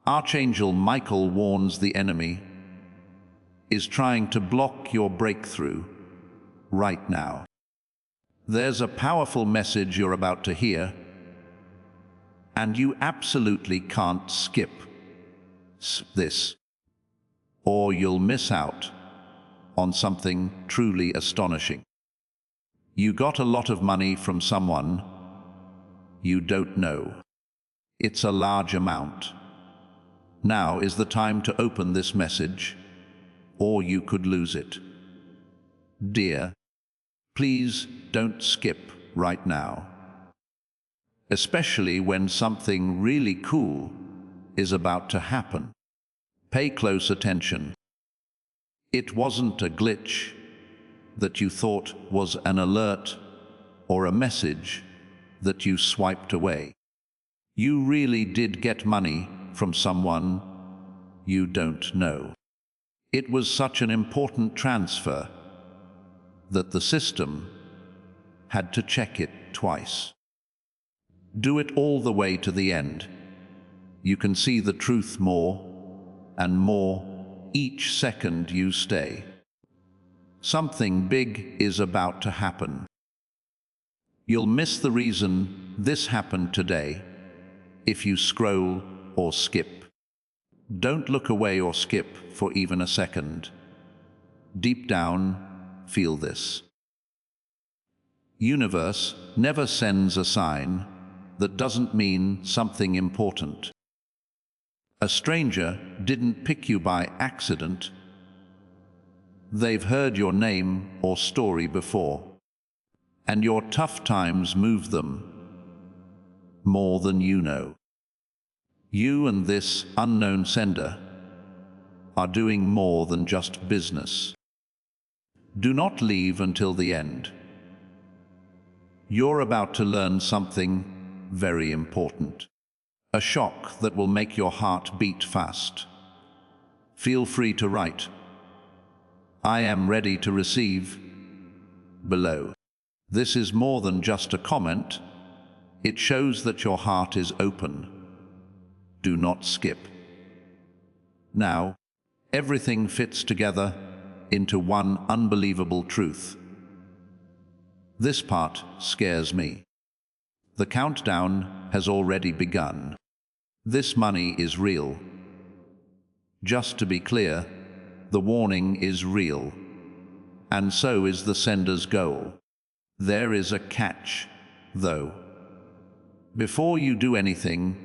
Archangel Michael warns the enemy is trying to block your breakthrough right now. There's a powerful message you're about to hear, and you absolutely can't skip this, or you'll miss out on something truly astonishing. You got a lot of money from someone you don't know. It's a large amount. Now is the time to open this message, or you could lose it. Dear, please don't skip right now, especially when something really cool is about to happen. Pay close attention. It wasn't a glitch that you thought was an alert or a message that you swiped away. You really did get money from someone you don't know. It was such an important transfer that the system had to check it twice. Do it all the way to the end. You can see the truth more and more each second you stay. Something big is about to happen. You'll miss the reason this happened today if you scroll or skip. Don't look away or skip for even a second. Deep down, feel this. Universe never sends a sign that doesn't mean something important. A stranger didn't pick you by accident. They've heard your name or story before, and your tough times move them more than you know. You and this unknown sender are doing more than just business. Do not leave until the end. You're about to learn something very important. A shock that will make your heart beat fast. Feel free to write, "I am ready to receive," below. This is more than just a comment. It shows that your heart is open. Do not skip. Now, everything fits together into one unbelievable truth. This part scares me. The countdown has already begun. This money is real. Just to be clear, the warning is real, and so is the sender's goal. There is a catch, though. Before you do anything,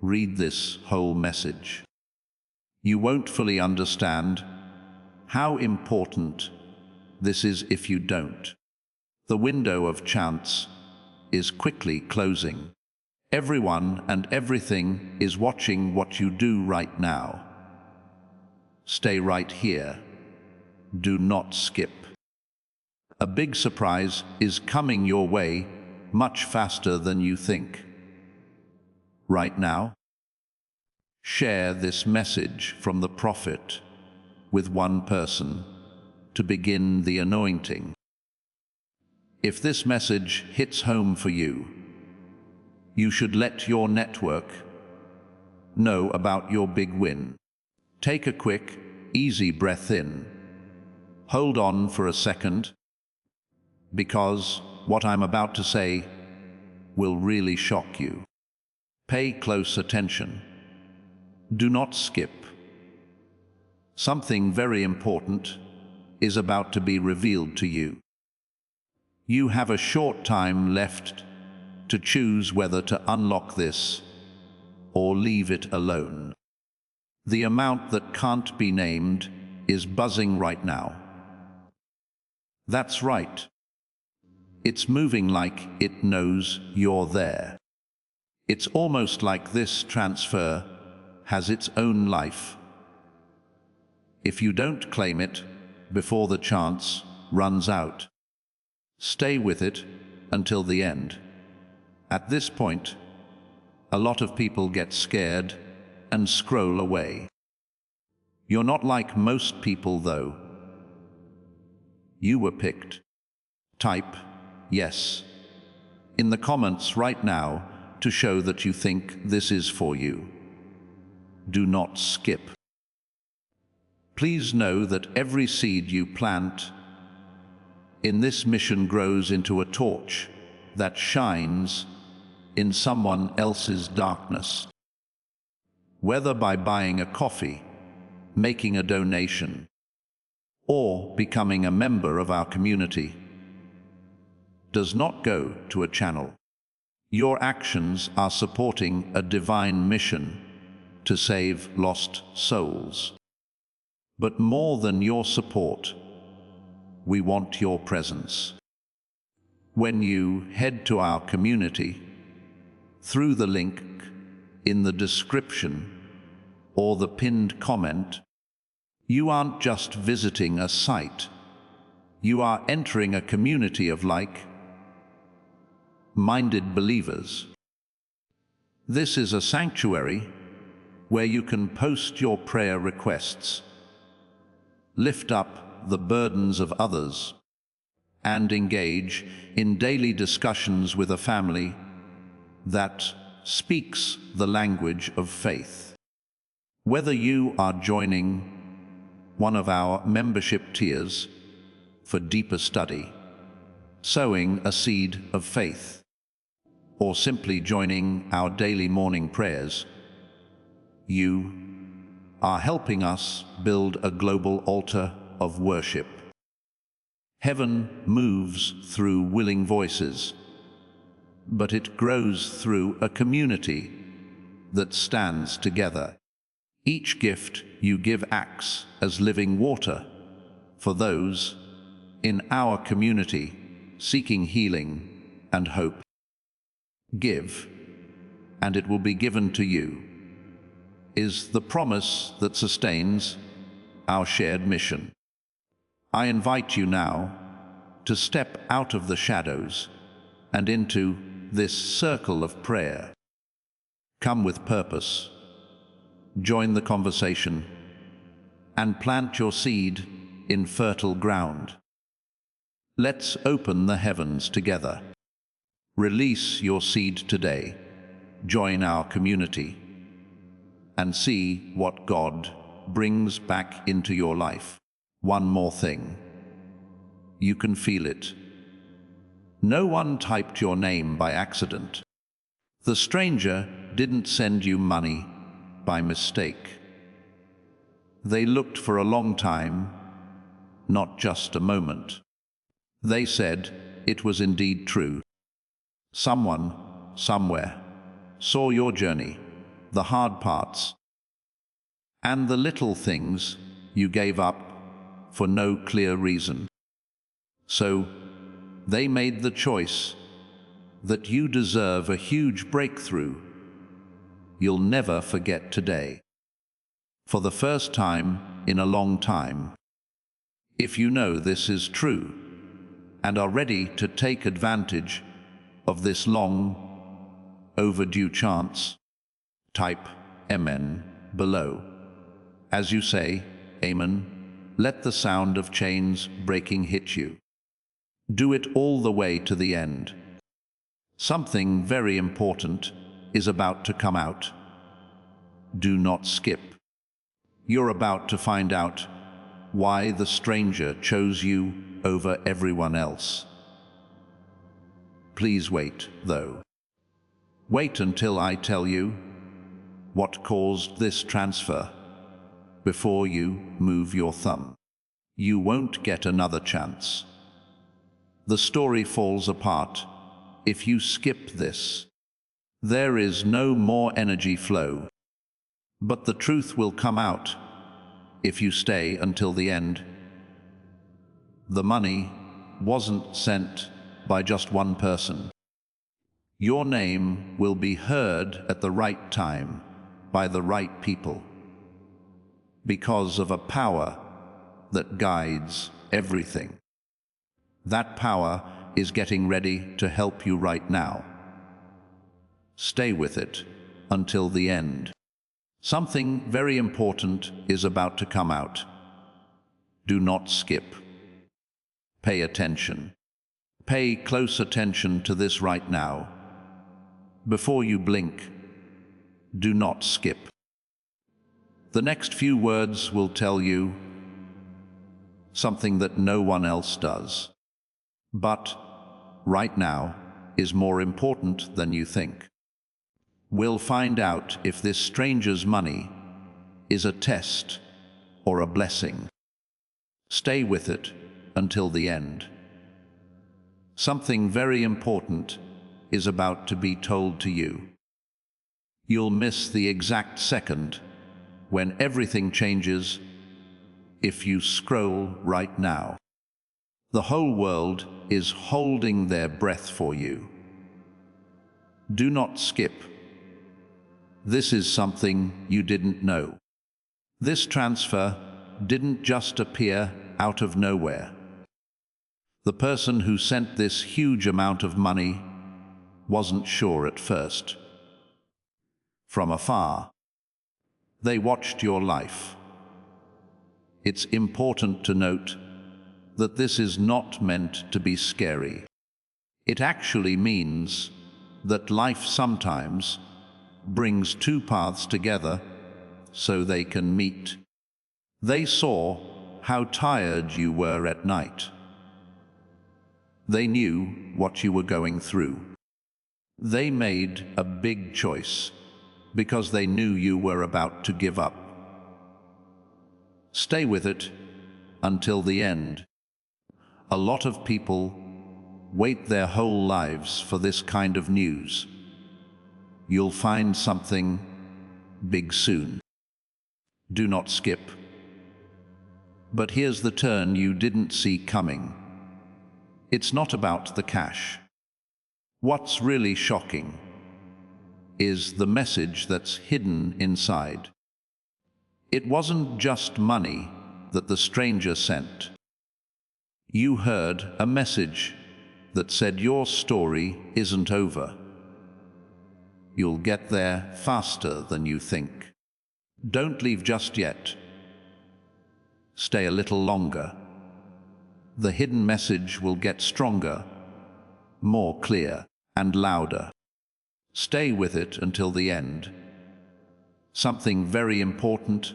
read this whole message. You won't fully understand how important this is if you don't. The window of chance is quickly closing. Everyone and everything is watching what you do right now. Stay right here. Do not skip. A big surprise is coming your way much faster than you think. Right now, share this message from the prophet with one person to begin the anointing. If this message hits home for you, you should let your network know about your big win. Take a quick, easy breath in. Hold on for a second, because what I'm about to say will really shock you. Pay close attention. Do not skip. Something very important is about to be revealed to you. You have a short time left to choose whether to unlock this or leave it alone. The amount that can't be named is buzzing right now. That's right. It's moving like it knows you're there. It's almost like this transfer has its own life. If you don't claim it before the chance runs out, stay with it until the end. At this point, a lot of people get scared and scroll away. You're not like most people, though. You were picked. Type yes in the comments right now to show that you think this is for you. Do not skip. Please know that every seed you plant in this mission grows into a torch that shines in someone else's darkness. Whether by buying a coffee, making a donation, or becoming a member of our community, does not go to a channel. Your actions are supporting a divine mission to save lost souls. But more than your support, we want your presence. When you head to our community, through the link in the description or the pinned comment, you aren't just visiting a site. You are entering a community of like-minded believers. This is a sanctuary where you can post your prayer requests, lift up the burdens of others, and engage in daily discussions with a family that speaks the language of faith. Whether you are joining one of our membership tiers for deeper study, sowing a seed of faith, or simply joining our daily morning prayers, you are helping us build a global altar of worship. Heaven moves through willing voices, but it grows through a community that stands together. Each gift you give acts as living water for those in our community seeking healing and hope. Give, and it will be given to you, is the promise that sustains our shared mission. I invite you now to step out of the shadows and into this circle of prayer. Come with purpose, join the conversation, and plant your seed in fertile ground. Let's open the heavens together. Release your seed today, join our community, and see what God brings back into your life. One more thing. You can feel it. No one typed your name by accident. The stranger didn't send you money by mistake. They looked for a long time, not just a moment. They said it was indeed true. Someone, somewhere, saw your journey, the hard parts, and the little things you gave up for no clear reason. So they made the choice that you deserve a huge breakthrough you'll never forget today. For the first time in a long time, if you know this is true and are ready to take advantage of this long overdue chance, type Amen below. As you say Amen, let the sound of chains breaking hit you. Do it all the way to the end. Something very important is about to come out. Do not skip. You're about to find out why the stranger chose you over everyone else. Please wait, though. Wait until I tell you what caused this transfer before you move your thumb. You won't get another chance. The story falls apart if you skip this. There is no more energy flow, but the truth will come out if you stay until the end. The money wasn't sent by just one person. Your name will be heard at the right time by the right people, because of a power that guides everything. That power is getting ready to help you right now. Stay with it until the end. Something very important is about to come out. Do not skip. Pay attention. Pay close attention to this right now. Before you blink, do not skip. The next few words will tell you something that no one else does. But right now is more important than you think. We'll find out if this stranger's money is a test or a blessing. Stay with it until the end. Something very important is about to be told to you. You'll miss the exact second when everything changes if you scroll right now. The whole world is holding their breath for you. Do not skip. This is something you didn't know. This transfer didn't just appear out of nowhere. The person who sent this huge amount of money wasn't sure at first. From afar, they watched your life. It's important to note that this is not meant to be scary. It actually means that life sometimes brings two paths together so they can meet. They saw how tired you were at night. They knew what you were going through. They made a big choice because they knew you were about to give up. Stay with it until the end. A lot of people wait their whole lives for this kind of news. You'll find something big soon. Do not skip. But here's the turn you didn't see coming. It's not about the cash. What's really shocking is the message that's hidden inside. It wasn't just money that the stranger sent. You heard a message that said your story isn't over. You'll get there faster than you think. Don't leave just yet. Stay a little longer. The hidden message will get stronger, more clear, and louder. Stay with it until the end. Something very important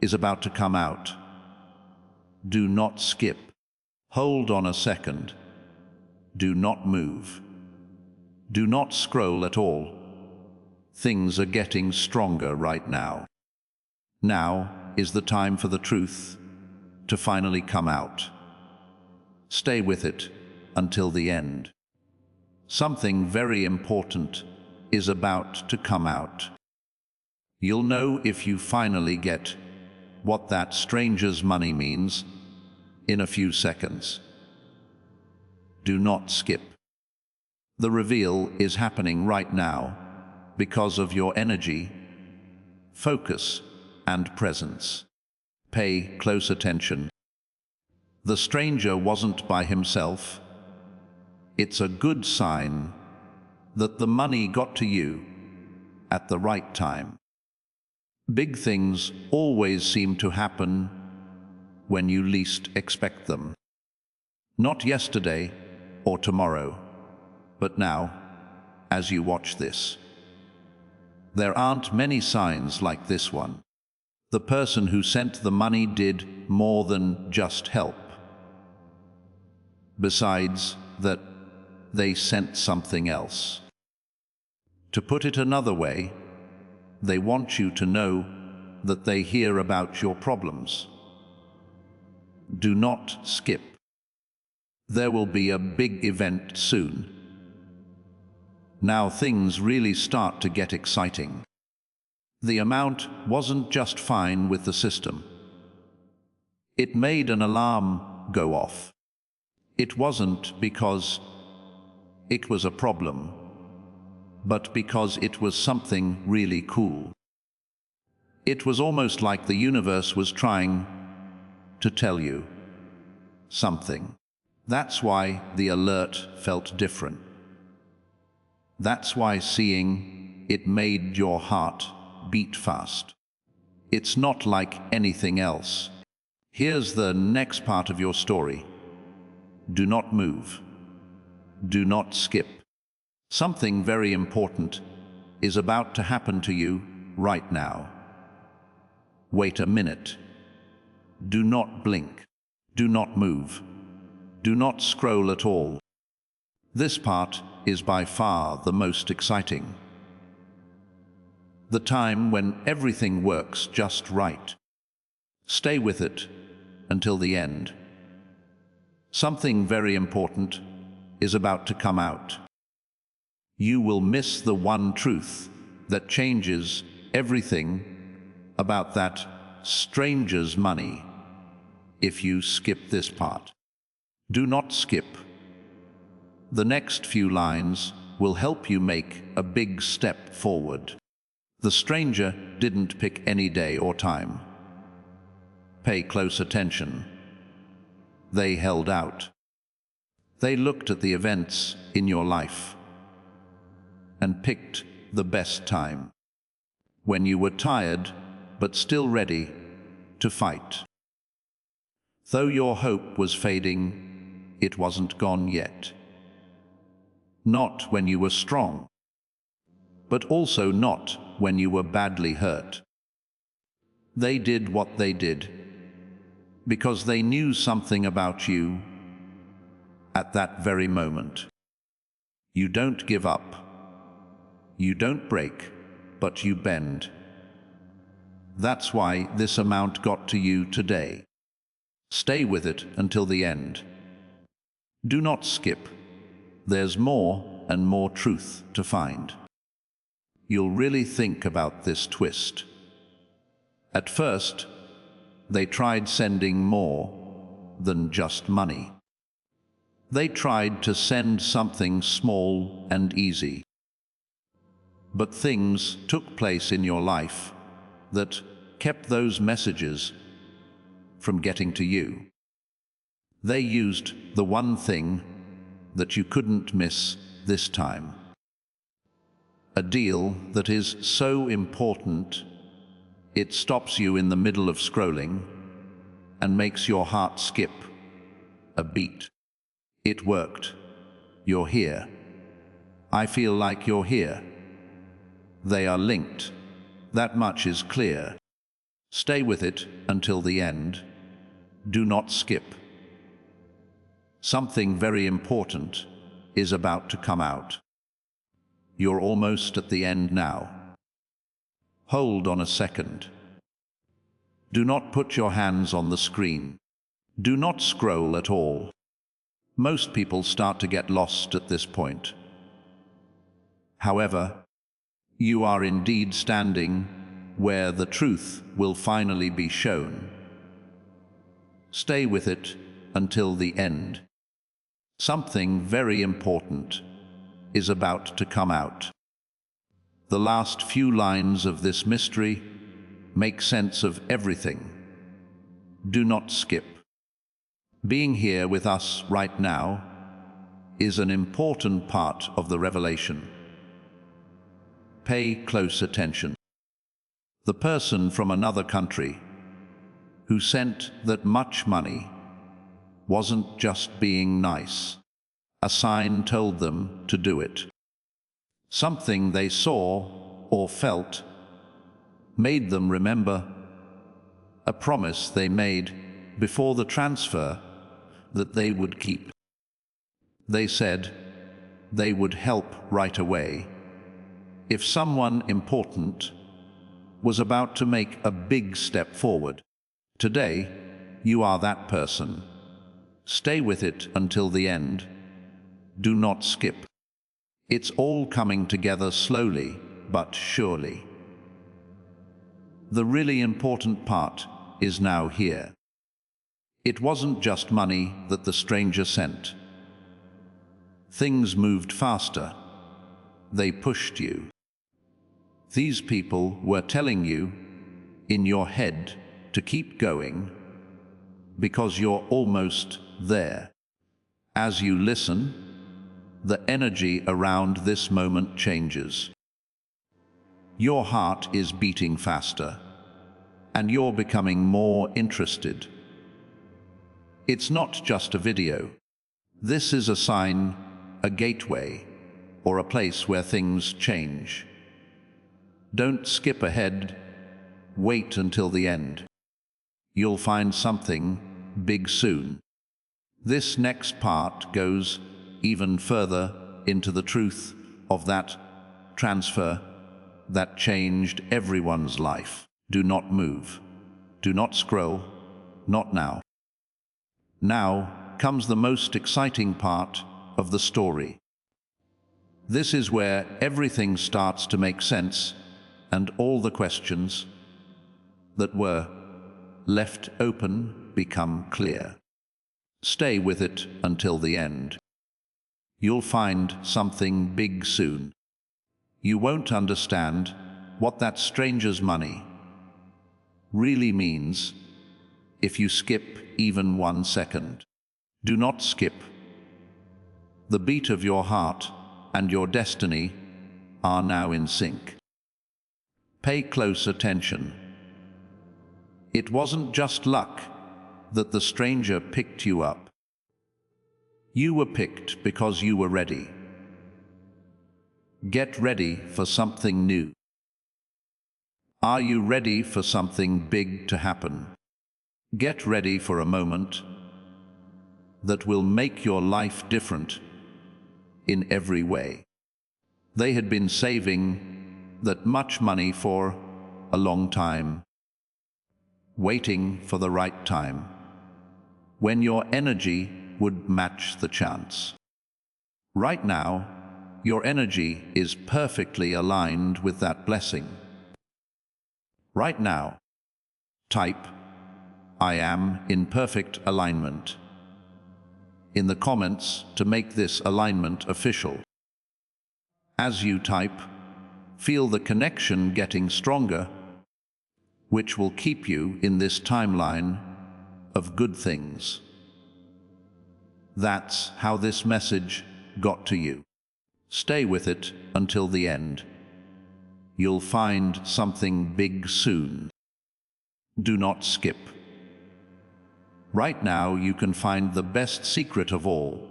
is about to come out. Do not skip. Hold on a second. Do not move. Do not scroll at all. Things are getting stronger right now. Now is the time for the truth to finally come out. Stay with it until the end. Something very important is about to come out. You'll know if you finally get what that stranger's money means in a few seconds. Do not skip. The reveal is happening right now because of your energy, focus, and presence. Pay close attention. The stranger wasn't by himself. It's a good sign that the money got to you at the right time. Big things always seem to happen when you least expect them. Not yesterday or tomorrow, but now, as you watch this. There aren't many signs like this one. The person who sent the money did more than just help. Besides that, they sent something else. To put it another way, they want you to know that they hear about your problems. Do not skip. There will be a big event soon. Now things really start to get exciting. The amount wasn't just fine with the system. It made an alarm go off. It wasn't because it was a problem, but because it was something really cool. It was almost like the universe was trying to tell you something. That's why the alert felt different. That's why seeing it made your heart beat fast. It's not like anything else. Here's the next part of your story. Do not move. Do not skip. Something very important is about to happen to you right now. Wait a minute. Do not blink. Do not move. Do not scroll at all. This part is by far the most exciting. The time when everything works just right. Stay with it until the end. Something very important is about to come out. You will miss the one truth that changes everything about that stranger's money if you skip this part. Do not skip. The next few lines will help you make a big step forward. The stranger didn't pick any day or time. Pay close attention. They held out. They looked at the events in your life and picked the best time, when you were tired but still ready to fight. Though your hope was fading, it wasn't gone yet. Not when you were strong, but also not when you were badly hurt. They did what they did because they knew something about you at that very moment. You don't give up. You don't break, but you bend. That's why this amount got to you today. Stay with it until the end. Do not skip. There's more and more truth to find. You'll really think about this twist. At first, they tried sending more than just money. They tried to send something small and easy. But things took place in your life that kept those messages from getting to you. They used the one thing that you couldn't miss this time. A deal that is so important, it stops you in the middle of scrolling and makes your heart skip a beat. It worked. You're here. I feel like you're here. They are linked. That much is clear. Stay with it until the end. Do not skip. Something very important is about to come out. You're almost at the end now. Hold on a second. Do not put your hands on the screen. Do not scroll at all. Most people start to get lost at this point. However, you are indeed standing where the truth will finally be shown. Stay with it until the end. Something very important is about to come out. The last few lines of this mystery make sense of everything. Do not skip. Being here with us right now is an important part of the revelation. Pay close attention. The person from another country who sent that much money wasn't just being nice. A sign told them to do it. Something they saw or felt made them remember a promise they made before the transfer that they would keep. They said they would help right away if someone important was about to make a big step forward. Today, you are that person. Stay with it until the end. Do not skip. It's all coming together slowly but surely. The really important part is now here. It wasn't just money that the stranger sent. Things moved faster. They pushed you. These people were telling you, in your head, to keep going, because you're almost there. As you listen, the energy around this moment changes. Your heart is beating faster, and you're becoming more interested. It's not just a video. This is a sign, a gateway, or a place where things change. Don't skip ahead. Wait until the end. You'll find something big soon. This next part goes even further into the truth of that transfer that changed everyone's life. Do not move. Do not scroll. Not now. Now comes the most exciting part of the story. This is where everything starts to make sense and all the questions that were left open become clear. Stay with it until the end. You'll find something big soon. You won't understand what that stranger's money really means if you skip even 1 second. Do not skip. The beat of your heart and your destiny are now in sync. Pay close attention. It wasn't just luck that the stranger picked you up. You were picked because you were ready. Get ready for something new. Are you ready for something big to happen? Get ready for a moment that will make your life different in every way. They had been saving that much money for a long time, waiting for the right time, when your energy would match the chance. Right now, your energy is perfectly aligned with that blessing. Right now, type, "I am in perfect alignment" in the comments to make this alignment official. As you type, feel the connection getting stronger, which will keep you in this timeline of good things. That's how this message got to you. Stay with it until the end. You'll find something big soon. Do not skip. Right now you can find the best secret of all.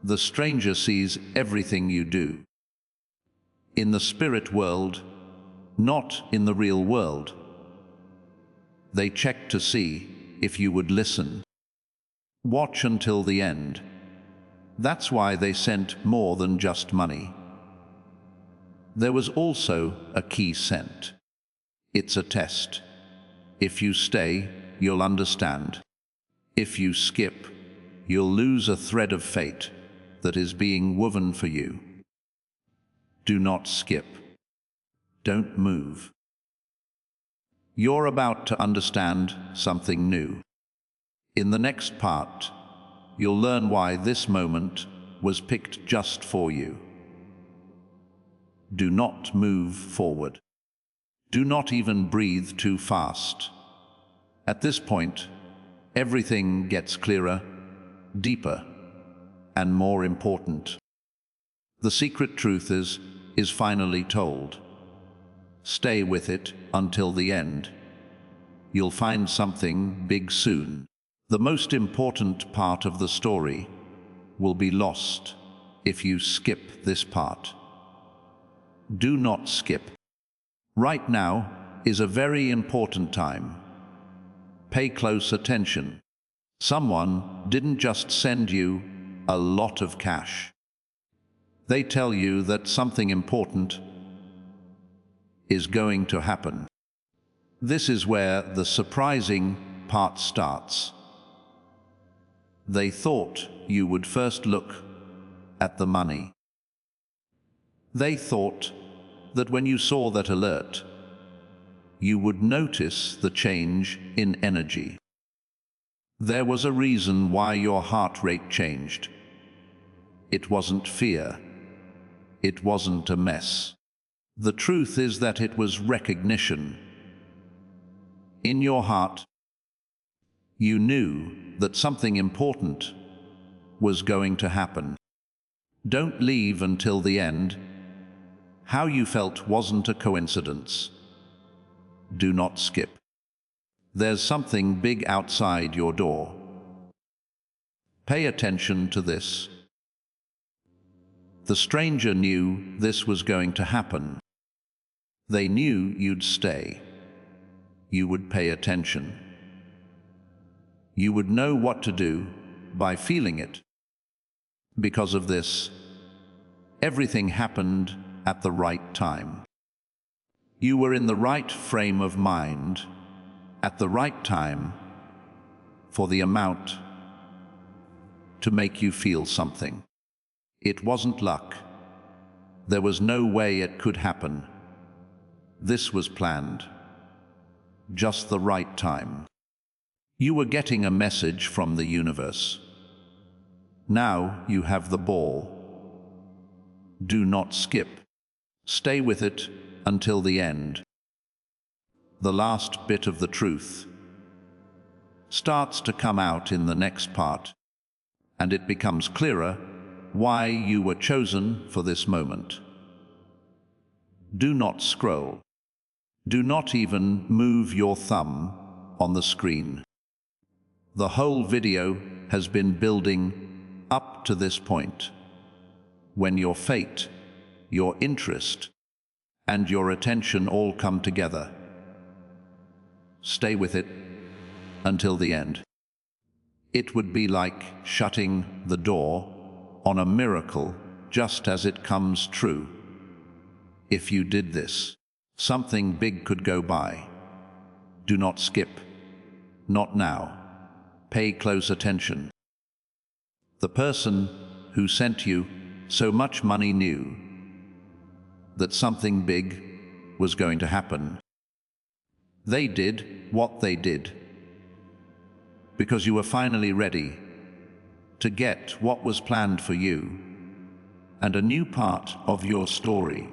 The stranger sees everything you do. In the spirit world, not in the real world. They check to see if you would listen. Watch until the end. That's why they sent more than just money. There was also a key sent. It's a test. If you stay, you'll understand. If you skip, you'll lose a thread of fate that is being woven for you. Do not skip. Don't move. You're about to understand something new. In the next part, you'll learn why this moment was picked just for you. Do not move forward. Do not even breathe too fast. At this point, everything gets clearer, deeper, and more important. The secret truth is finally told. Stay with it until the end. You'll find something big soon. The most important part of the story will be lost if you skip this part. Do not skip. Right now is a very important time. Pay close attention. Someone didn't just send you a lot of cash. They tell you that something important is going to happen. This is where the surprising part starts. They thought you would first look at the money. They thought that when you saw that alert, you would notice the change in energy. There was a reason why your heart rate changed. It wasn't fear. It wasn't a mess. The truth is that it was recognition. In your heart, you knew that something important was going to happen. Don't leave until the end. How you felt wasn't a coincidence. Do not skip. There's something big outside your door. Pay attention to this. The stranger knew this was going to happen. They knew you'd stay. you would pay attention. You would know what to do by feeling it. Because of this, everything happened at the right time. You were in the right frame of mind, at the right time, for the amount to make you feel something. It wasn't luck. There was no way it could happen. This was planned. Just the right time. You were getting a message from the universe. Now you have the ball. Do not skip. Stay with it until the end. The last bit of the truth starts to come out in the next part, and it becomes clearer why you were chosen for this moment. Do not scroll. Do not even move your thumb on the screen. The whole video has been building up to this point, when your fate, your interest, and your attention all come together. Stay with it until the end. It would be like shutting the door on a miracle just as it comes true. If you did this, something big could go by. Do not skip. Not now. Pay close attention. The person who sent you so much money knew that something big was going to happen. They did what they did because you were finally ready to get what was planned for you, and a new part of your story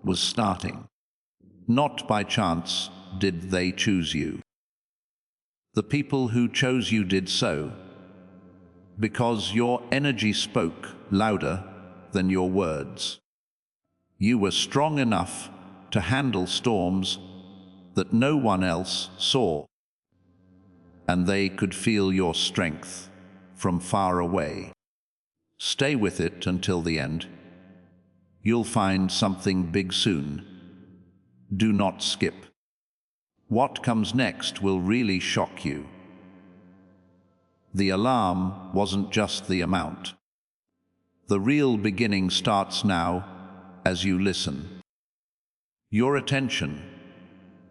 was starting. Not by chance did they choose you. The people who chose you did so because your energy spoke louder than your words. You were strong enough to handle storms that no one else saw, and they could feel your strength from far away. Stay with it until the end. You'll find something big soon. Do not skip. What comes next will really shock you. The alarm wasn't just the amount. The real beginning starts now as you listen. Your attention,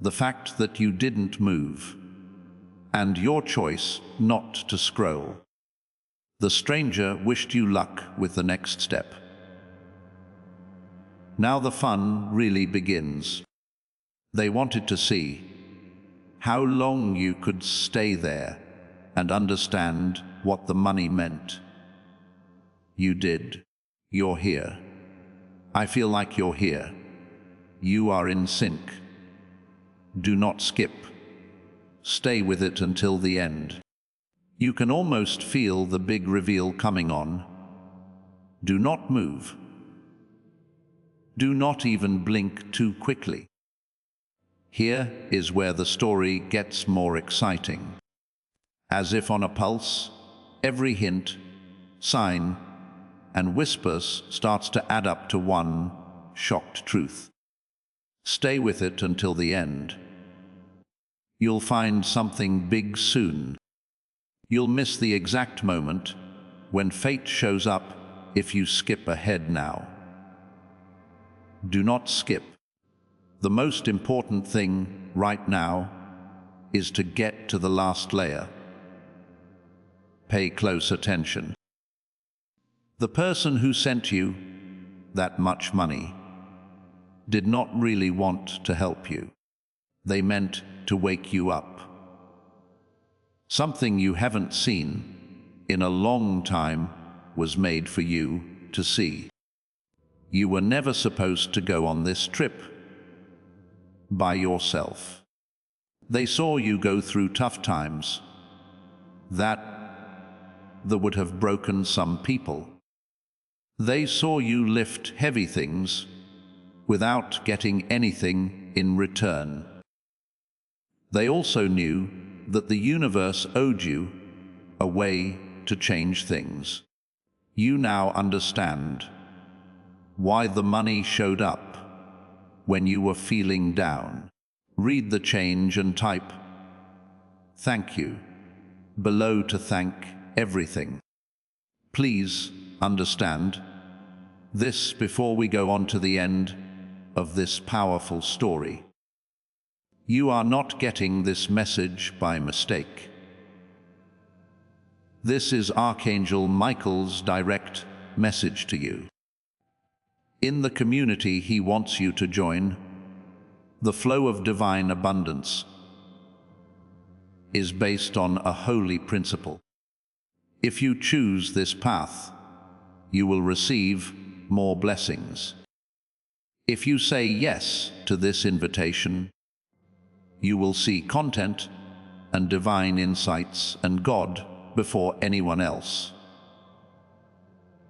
the fact that you didn't move, and your choice not to scroll. The stranger wished you luck with the next step. Now the fun really begins. They wanted to see how long you could stay there and understand what the money meant. You did. You're here. I feel like you're here. You are in sync. Do not skip. Stay with it until the end. You can almost feel the big reveal coming on. Do not move. Do not even blink too quickly. Here is where the story gets more exciting. As if on a pulse, every hint, sign, and whispers starts to add up to one shocked truth. Stay with it until the end. You'll find something big soon. You'll miss the exact moment when fate shows up if you skip ahead now. Do not skip. The most important thing right now is to get to the last layer. Pay close attention. The person who sent you that much money did not really want to help you. They meant to wake you up. Something you haven't seen in a long time was made for you to see. You were never supposed to go on this trip by yourself. They saw you go through tough times that would have broken some people. They saw you lift heavy things without getting anything in return. They also knew that the universe owed you a way to change things. You now understand why the money showed up when you were feeling down. Read the change and type "Thank you" below to thank everything. Please understand this before we go on to the end of this powerful story. You are not getting this message by mistake. This is Archangel Michael's direct message to you. In the community he wants you to join, the flow of divine abundance is based on a holy principle. If you choose this path, you will receive more blessings. If you say yes to this invitation, you will see content and divine insights and God before anyone else.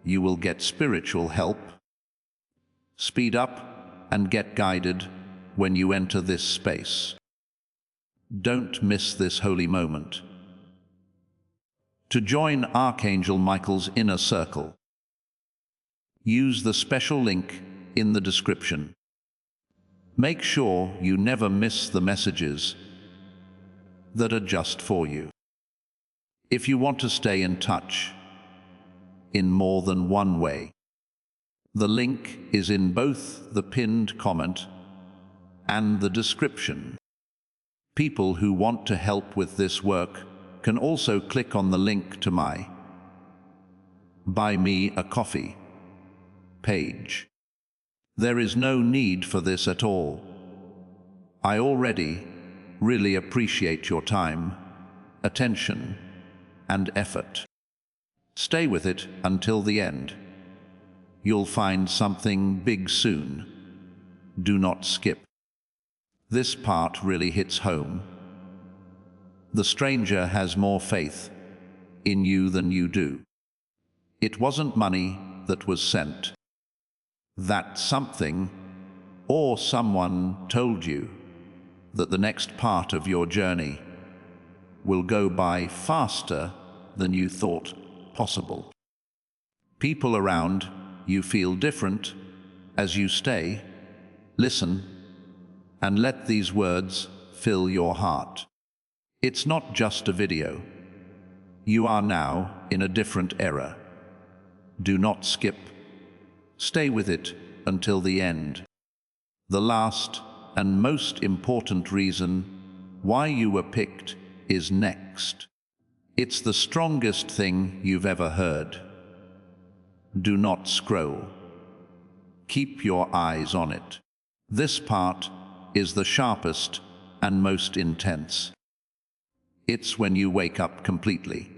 You will get spiritual help, speed up, and get guided when you enter this space. Don't miss this holy moment. To join Archangel Michael's inner circle, use the special link in the description. Make sure you never miss the messages that are just for you. If you want to stay in touch in more than one way, the link is in both the pinned comment and the description. People who want to help with this work can also click on the link to my Buy Me a Coffee page. There is no need for this at all. I already really appreciate your time, attention, and effort. Stay with it until the end. You'll find something big soon. Do not skip. This part really hits home. The stranger has more faith in you than you do. It wasn't money that was sent. That something or someone told you that the next part of your journey will go by faster than you thought possible. People around you feel different as you stay, listen, and let these words fill your heart. It's not just a video. You are now in a different era. Do not skip. Stay with it until the end. The last and most important reason why you were picked is next. It's the strongest thing you've ever heard. Do not scroll. Keep your eyes on it. This part is the sharpest and most intense. It's when you wake up completely.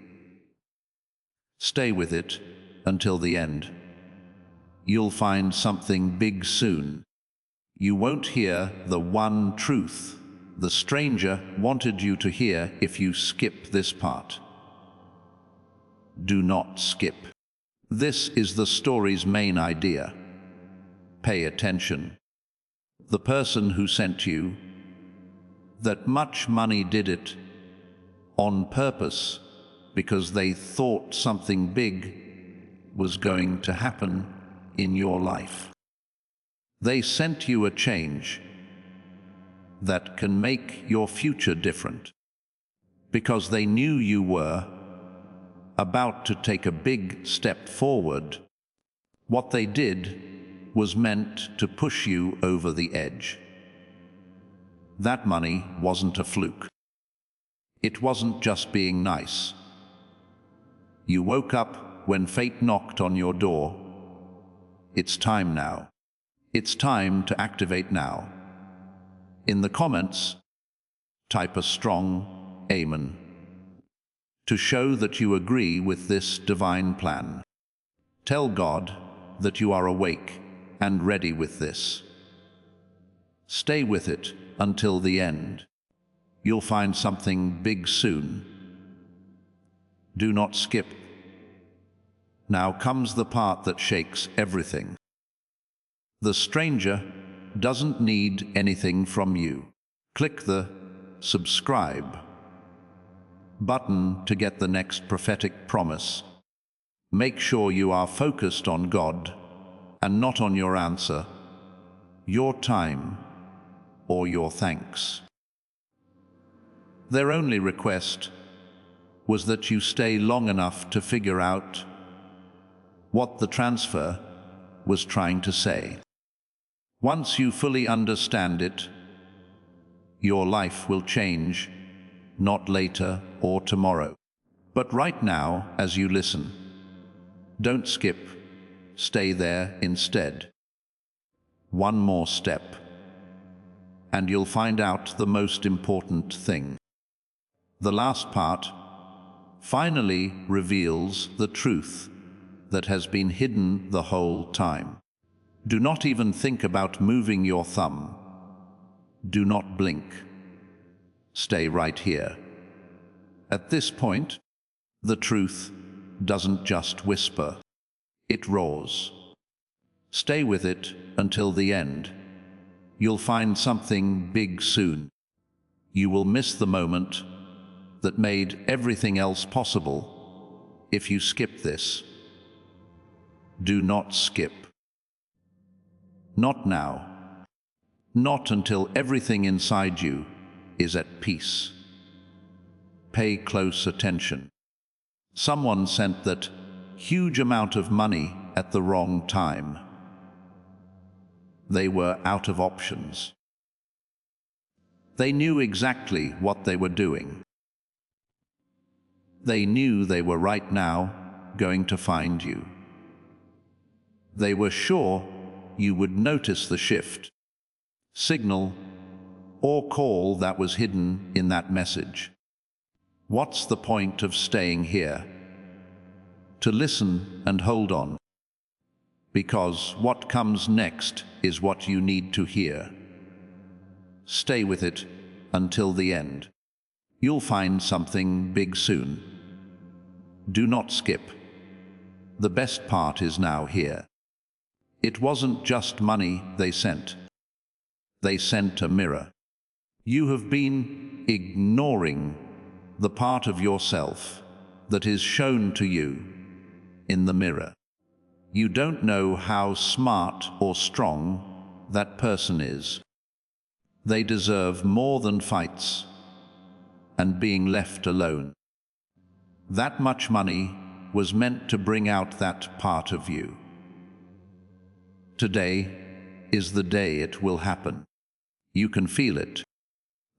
Stay with it until the end. You'll find something big soon. You won't hear the one truth the stranger wanted you to hear if you skip this part. Do not skip. This is the story's main idea. Pay attention. The person who sent you that much money did it on purpose because they thought something big was going to happen in your life. They sent you a change that can make your future different because they knew you were about to take a big step forward. What they did was meant to push you over the edge. That money wasn't a fluke. It wasn't just being nice. You woke up when fate knocked on your door. It's time now. It's time to activate now. In the comments, type a strong Amen to show that you agree with this divine plan. Tell God that you are awake and ready with this. Stay with it until the end. You'll find something big soon. Do not skip. Now comes the part that shakes everything. The stranger doesn't need anything from you. Click the subscribe button to get the next prophetic promise. Make sure you are focused on God and not on your answer. Your time or your thanks. Their only request was that you stay long enough to figure out what the transfer was trying to say. Once you fully understand it, your life will change, not later or tomorrow, but right now as you listen. Don't skip, stay there instead. One more step, and you'll find out the most important thing. The last part finally reveals the truth that has been hidden the whole time. Do not even think about moving your thumb. Do not blink. Stay right here. At this point, the truth doesn't just whisper, it roars. Stay with it until the end. You'll find something big soon. You will miss the moment that made everything else possible if you skip this. Do not skip. Not now. Not until everything inside you is at peace. Pay close attention. Someone sent that huge amount of money at the wrong time. They were out of options. They knew exactly what they were doing. They knew they were right now going to find you. They were sure you would notice the shift, signal, or call that was hidden in that message. What's the point of staying here? To listen and hold on. Because what comes next is what you need to hear. Stay with it until the end. You'll find something big soon. Do not skip. The best part is now here. It wasn't just money they sent. They sent a mirror. You have been ignoring the part of yourself that is shown to you in the mirror. You don't know how smart or strong that person is. They deserve more than fights and being left alone. That much money was meant to bring out that part of you. Today is the day it will happen. You can feel it.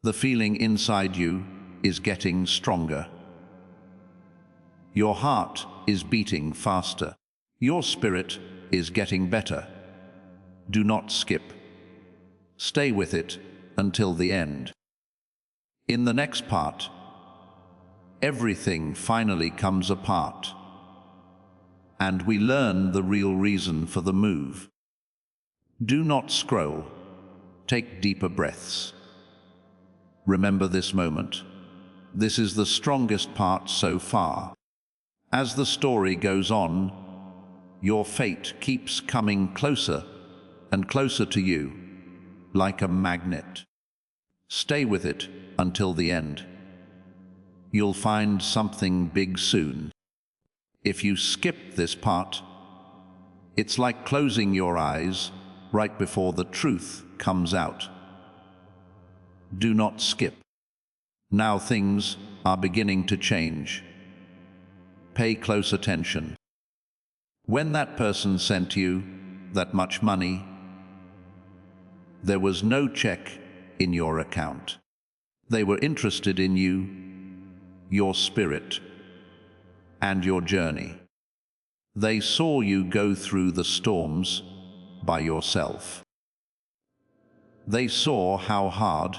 The feeling inside you is getting stronger. Your heart is beating faster. Your spirit is getting better. Do not skip. Stay with it until the end. In the next part, everything finally comes apart, and we learn the real reason for the move. Do not scroll. Take deeper breaths. Remember this moment. This is the strongest part so far. As the story goes on, your fate keeps coming closer and closer to you, like a magnet. Stay with it until the end. You'll find something big soon. If you skip this part, it's like closing your eyes right before the truth comes out. Do not skip. Now things are beginning to change. Pay close attention. When that person sent you that much money, there was no check in your account. They were interested in you, your spirit, and your journey. They saw you go through the storms by yourself. They saw how hard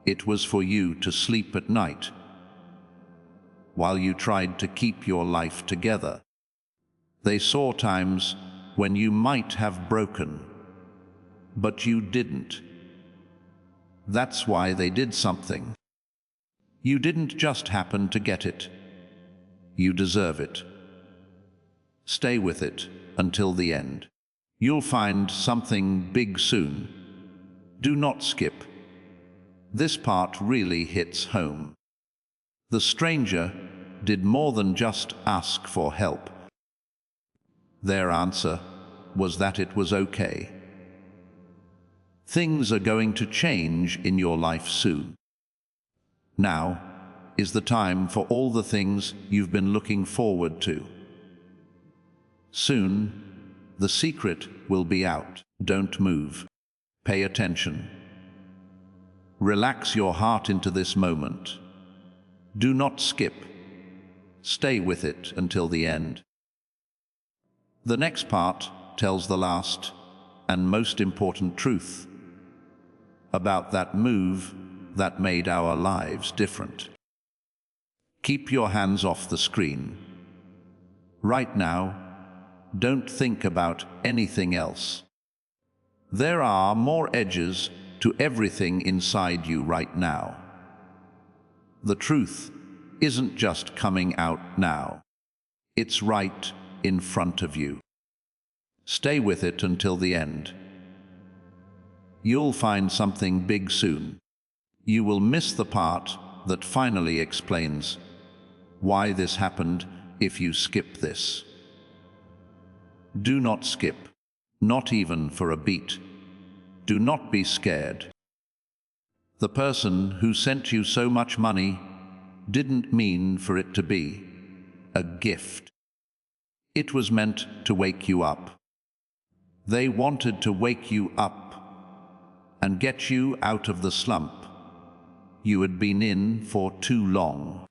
it was for you to sleep at night while you tried to keep your life together. They saw times when you might have broken, but you didn't. That's why they did something. You didn't just happen to get it. You deserve it. Stay with it until the end. You'll find something big soon. Do not skip. This part really hits home. The stranger did more than just ask for help. Their answer was that it was okay. Things are going to change in your life soon. Now is the time for all the things you've been looking forward to. Soon, the secret will be out. Don't move. Pay attention. Relax your heart into this moment. Do not skip. Stay with it until the end. The next part tells the last and most important truth about that move that made our lives different. Keep your hands off the screen. Right now, don't think about anything else. There are more edges to everything inside you right now. The truth isn't just coming out now. It's right in front of you. Stay with it until the end. You'll find something big soon. You will miss the part that finally explains why this happened if you skip this. Do not skip, not even for a beat. Do not be scared. The person who sent you so much money didn't mean for it to be a gift. It was meant to wake you up. They wanted to wake you up and get you out of the slump you had been in for too long.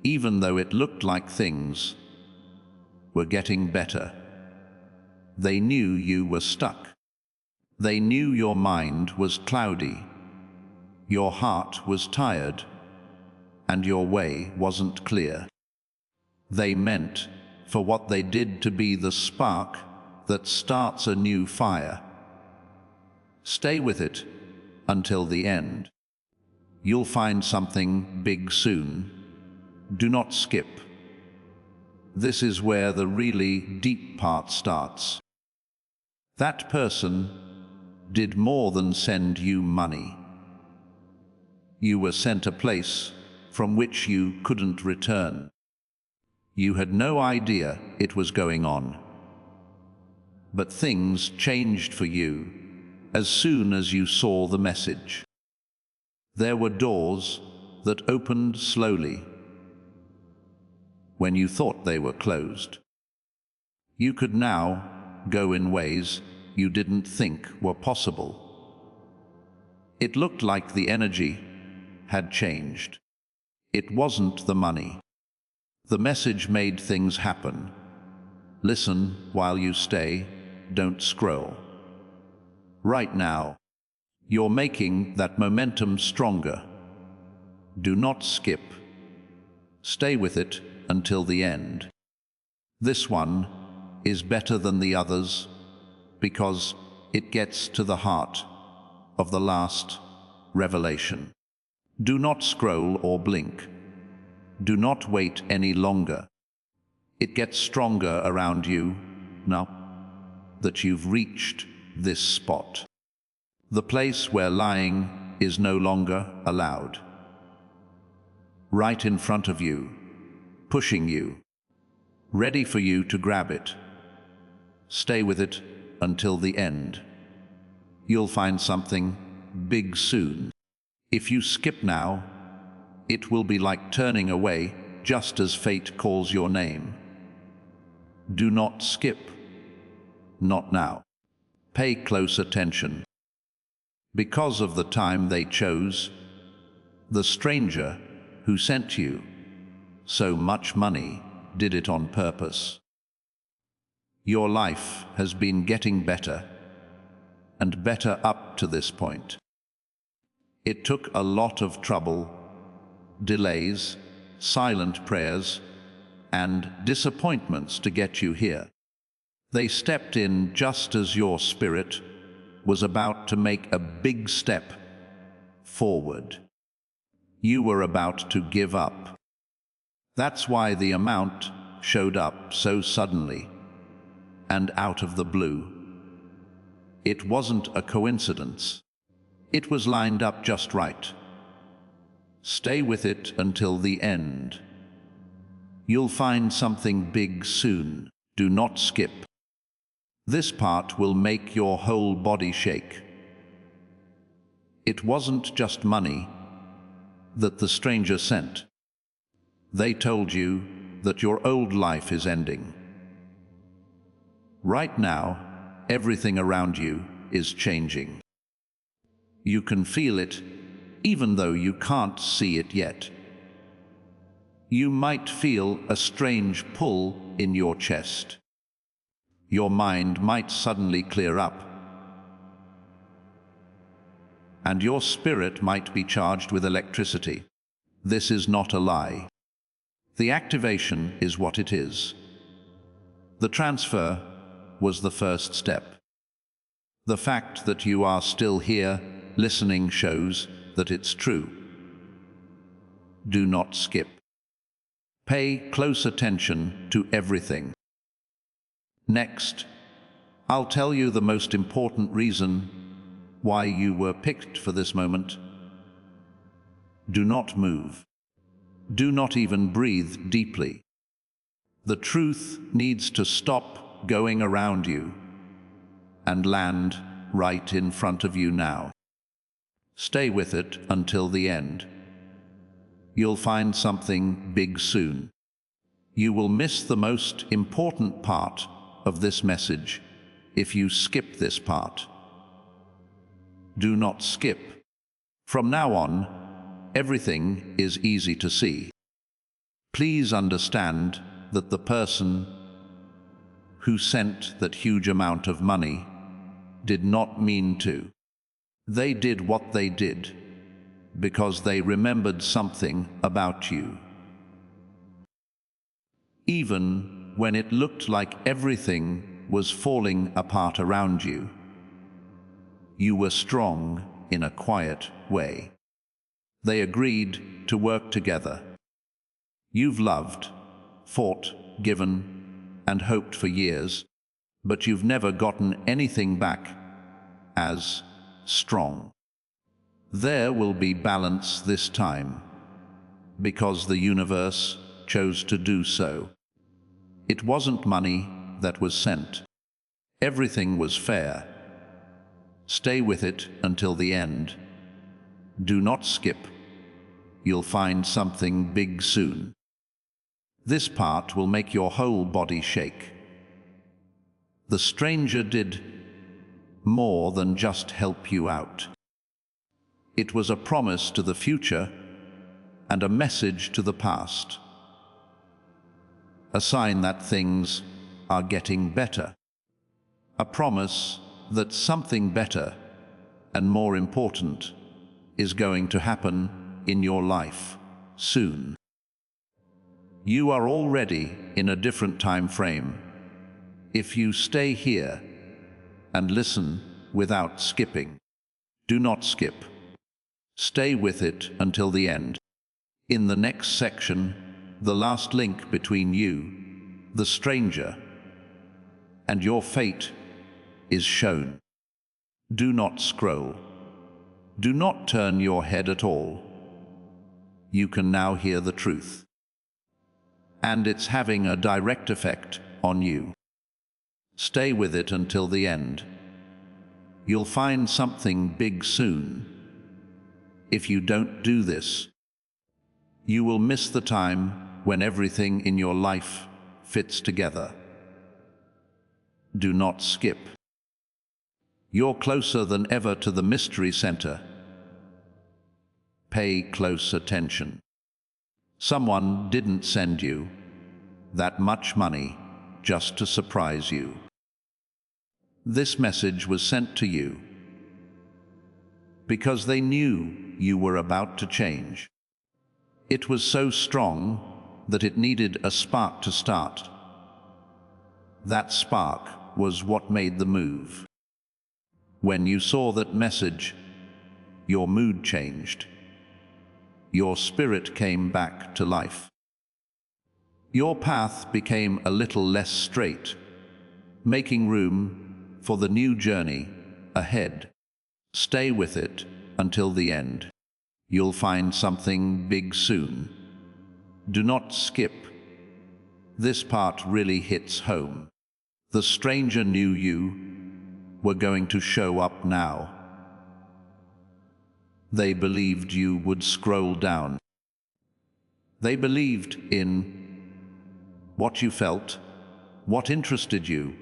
Even though it looked like things were getting better, they knew you were stuck. They knew your mind was cloudy, your heart was tired, and your way wasn't clear. They meant for what they did to be the spark that starts a new fire. Stay with it until the end. You'll find something big soon. Do not skip. This is where the really deep part starts. That person did more than send you money. You were sent a place from which you couldn't return. You had no idea it was going on. But things changed for you as soon as you saw the message. There were doors that opened slowly when you thought they were closed. You could now go in ways you didn't think were possible. It looked like the energy had changed. It wasn't the money. The message made things happen. Listen while you stay, don't scroll. Right now, you're making that momentum stronger. Do not skip. Stay with it until the end. This one is better than the others because it gets to the heart of the last revelation. Do not scroll or blink. Do not wait any longer. It gets stronger around you now that you've reached this spot. The place where lying is no longer allowed. Right in front of you, pushing you, ready for you to grab it. Stay with it until the end. You'll find something big soon. If you skip now, it will be like turning away just as fate calls your name. Do not skip. Not now. Pay close attention. Because of the time they chose, the stranger who sent you so much money did it on purpose. Your life has been getting better and better up to this point. It took a lot of trouble, delays, silent prayers, and disappointments to get you here. They stepped in just as your spirit was about to make a big step forward. You were about to give up. That's why the amount showed up so suddenly and out of the blue. It wasn't a coincidence. It was lined up just right. Stay with it until the end. You'll find something big soon. Do not skip. This part will make your whole body shake. It wasn't just money that the stranger sent. They told you that your old life is ending. Right now, everything around you is changing. You can feel it, even though you can't see it yet. You might feel a strange pull in your chest. Your mind might suddenly clear up, and your spirit might be charged with electricity. This is not a lie. The activation is what it is. The transfer was the first step. The fact that you are still here, listening, shows that it's true. Do not skip. Pay close attention to everything. Next, I'll tell you the most important reason why you were picked for this moment. Do not move. Do not even breathe deeply. The truth needs to stop going around you and land right in front of you now. Stay with it until the end. You'll find something big soon. You will miss the most important part of this message if you skip this part. Do not skip. From now on, everything is easy to see. Please understand that the person who sent that huge amount of money did not mean to. They did what they did because they remembered something about you. Even when it looked like everything was falling apart around you, you were strong in a quiet way. They agreed to work together. You've loved, fought, given, and hoped for years, but you've never gotten anything back as strong. There will be balance this time, because the universe chose to do so. It wasn't money that was sent. Everything was fair. Stay with it until the end. Do not skip. You'll find something big soon. This part will make your whole body shake. The stranger did more than just help you out. It was a promise to the future and a message to the past. A sign that things are getting better. A promise that something better and more important is going to happen in your life soon. You are already in a different time frame. If you stay here and listen without skipping, do not skip. Stay with it until the end. In the next section, the last link between you, the stranger, and your fate is shown. Do not scroll. Do not turn your head at all. You can now hear the truth. And it's having a direct effect on you. Stay with it until the end. You'll find something big soon. If you don't do this, you will miss the time when everything in your life fits together. Do not skip. You're closer than ever to the mystery center. Pay close attention. Someone didn't send you that much money just to surprise you. This message was sent to you because they knew you were about to change. It was so strong that it needed a spark to start. That spark was what made the move. When you saw that message, your mood changed. Your spirit came back to life. Your path became a little less straight, making room for the new journey ahead. Stay with it until the end. You'll find something big soon. Do not skip. This part really hits home. The stranger knew you were going to show up now. They believed you would scroll down. They believed in what you felt, what interested you,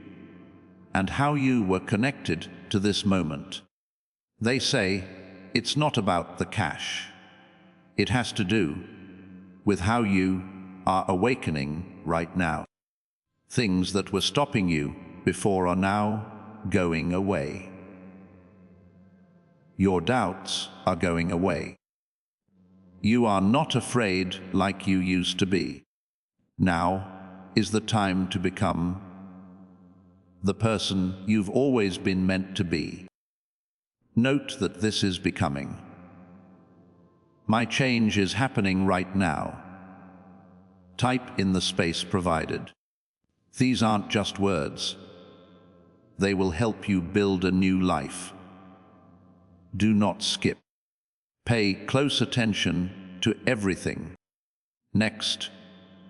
and how you were connected to this moment. They say it's not about the cash. It has to do with how you are awakening right now. Things that were stopping you before are now going away. Your doubts are going away. You are not afraid like you used to be. Now is the time to become the person you've always been meant to be. Note that this is becoming. My change is happening right now. Type in the space provided. These aren't just words. They will help you build a new life. Do not skip. Pay close attention to everything. Next,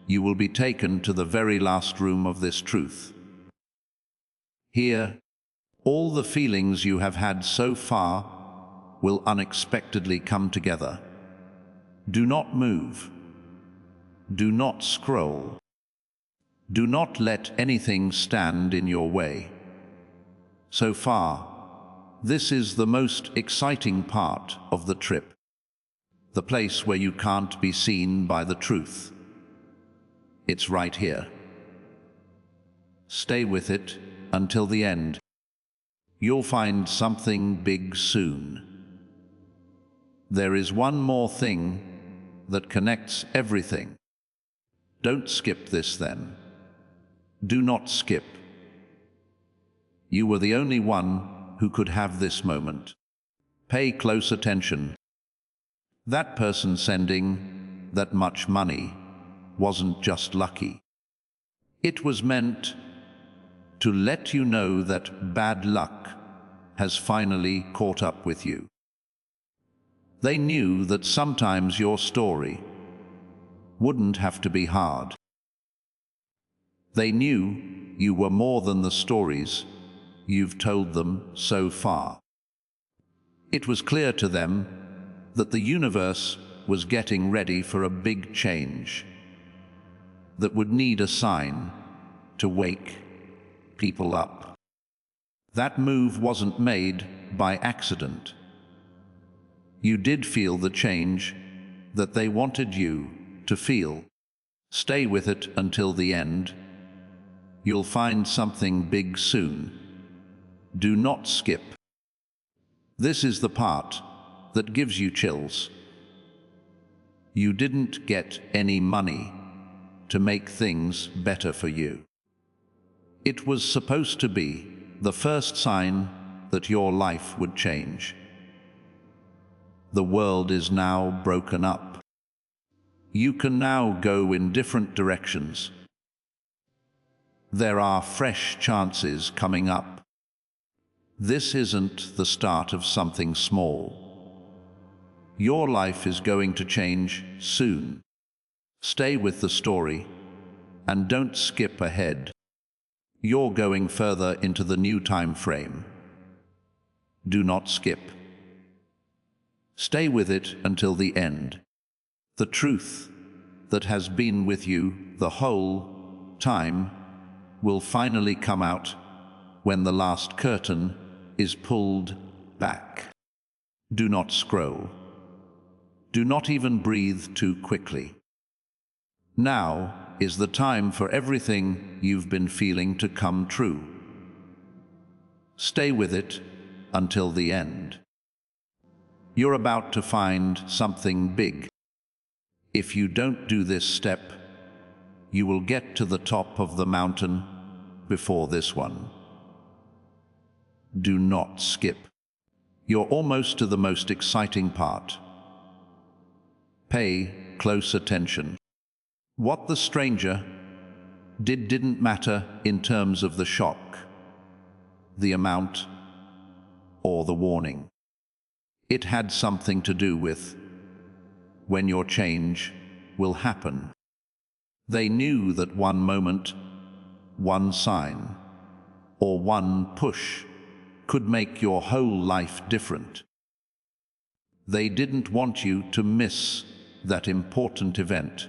you will be taken to the very last room of this truth. Here, all the feelings you have had so far will unexpectedly come together. Do not move. Do not scroll. Do not let anything stand in your way. So far, this is the most exciting part of the trip. The place where you can't be seen by the truth. It's right here. Stay with it until the end. You'll find something big soon. There is one more thing that connects everything. Don't skip this then. Do not skip. You were the only one who could have this moment. Pay close attention. That person sending that much money wasn't just lucky. It was meant to let you know that bad luck has finally caught up with you. They knew that sometimes your story wouldn't have to be hard. They knew you were more than the stories you've told them so far. It was clear to them that the universe was getting ready for a big change that would need a sign to wake people up. That move wasn't made by accident. You did feel the change that they wanted you to feel. Stay with it until the end. You'll find something big soon. Do not skip. This is the part that gives you chills. You didn't get any money to make things better for you. It was supposed to be the first sign that your life would change. The world is now broken up. You can now go in different directions. There are fresh chances coming up. This isn't the start of something small. Your life is going to change soon. Stay with the story and don't skip ahead. You're going further into the new time frame. Do not skip. Stay with it until the end. The truth that has been with you the whole time will finally come out when the last curtain is pulled back. Do not scroll. Do not even breathe too quickly. Now is the time for everything you've been feeling to come true. Stay with it until the end. You're about to find something big. If you don't do this step, you will get to the top of the mountain before this one. Do not skip. You're almost to the most exciting part. Pay close attention. What the stranger didn't matter in terms of the shock, the amount, or the warning. It had something to do with when your change will happen. They knew that one moment, one sign, or one push could make your whole life different. They didn't want you to miss that important event.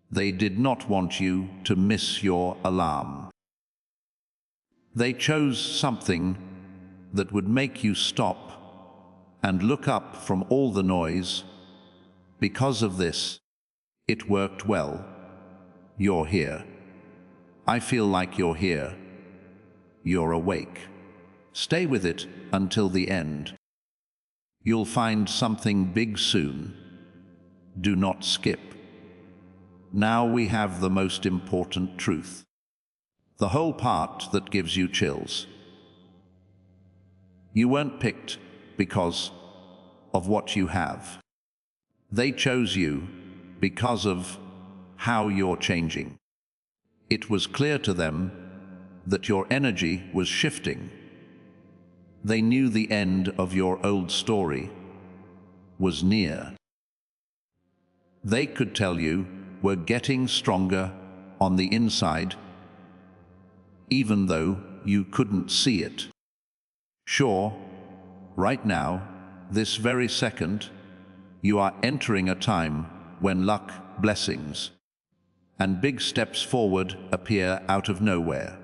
They did not want you to miss your alarm. They chose something that would make you stop and look up from all the noise. Because of this, it worked well. You're here. I feel like you're here. You're awake. Stay with it until the end. You'll find something big soon. Do not skip. Now we have the most important truth. The whole part that gives you chills. You weren't picked because of what you have. They chose you because of how you're changing. It was clear to them that your energy was shifting. They knew the end of your old story was near. They could tell you were getting stronger on the inside, even though you couldn't see it. Sure, right now, this very second, you are entering a time when luck, blessings, and big steps forward appear out of nowhere.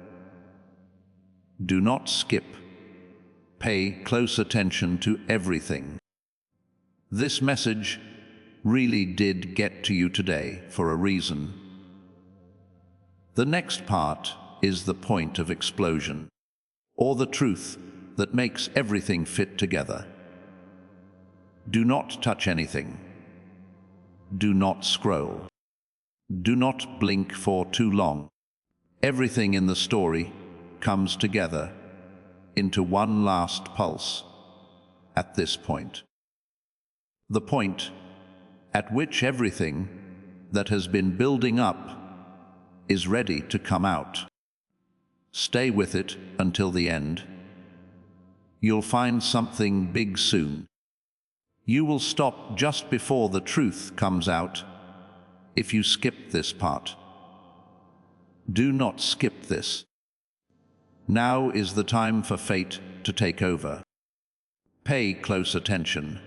Do not skip. Pay close attention to everything. This message really did get to you today for a reason. The next part is the point of explosion, or the truth that makes everything fit together. Do not touch anything. Do not scroll. Do not blink for too long. Everything in the story comes together into one last pulse at this point. The point at which everything that has been building up is ready to come out. Stay with it until the end. You'll find something big soon. You will stop just before the truth comes out if you skip this part. Do not skip this. Now is the time for fate to take over. Pay close attention.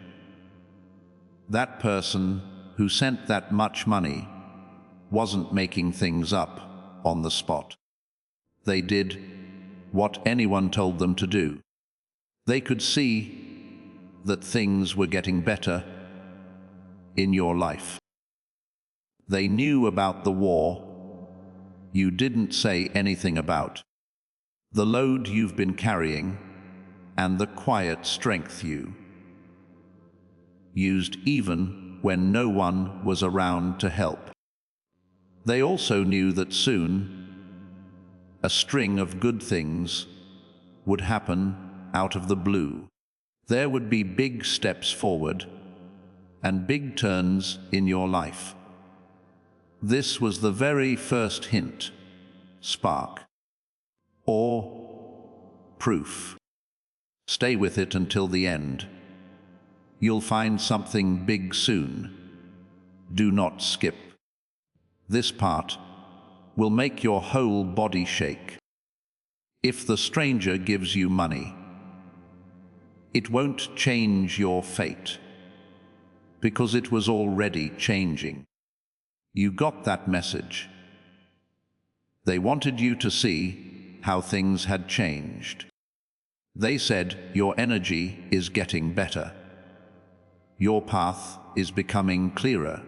That person who sent that much money wasn't making things up on the spot. They did what anyone told them to do. They could see that things were getting better in your life. They knew about the war you didn't say anything about, the load you've been carrying, and the quiet strength you used even when no one was around to help. They also knew that soon a string of good things would happen out of the blue. There would be big steps forward and big turns in your life. This was the very first hint, spark, or proof. Stay with it until the end. You'll find something big soon. Do not skip. This part will make your whole body shake. If the stranger gives you money, it won't change your fate, because it was already changing. You got that message. They wanted you to see how things had changed. They said, your energy is getting better. Your path is becoming clearer.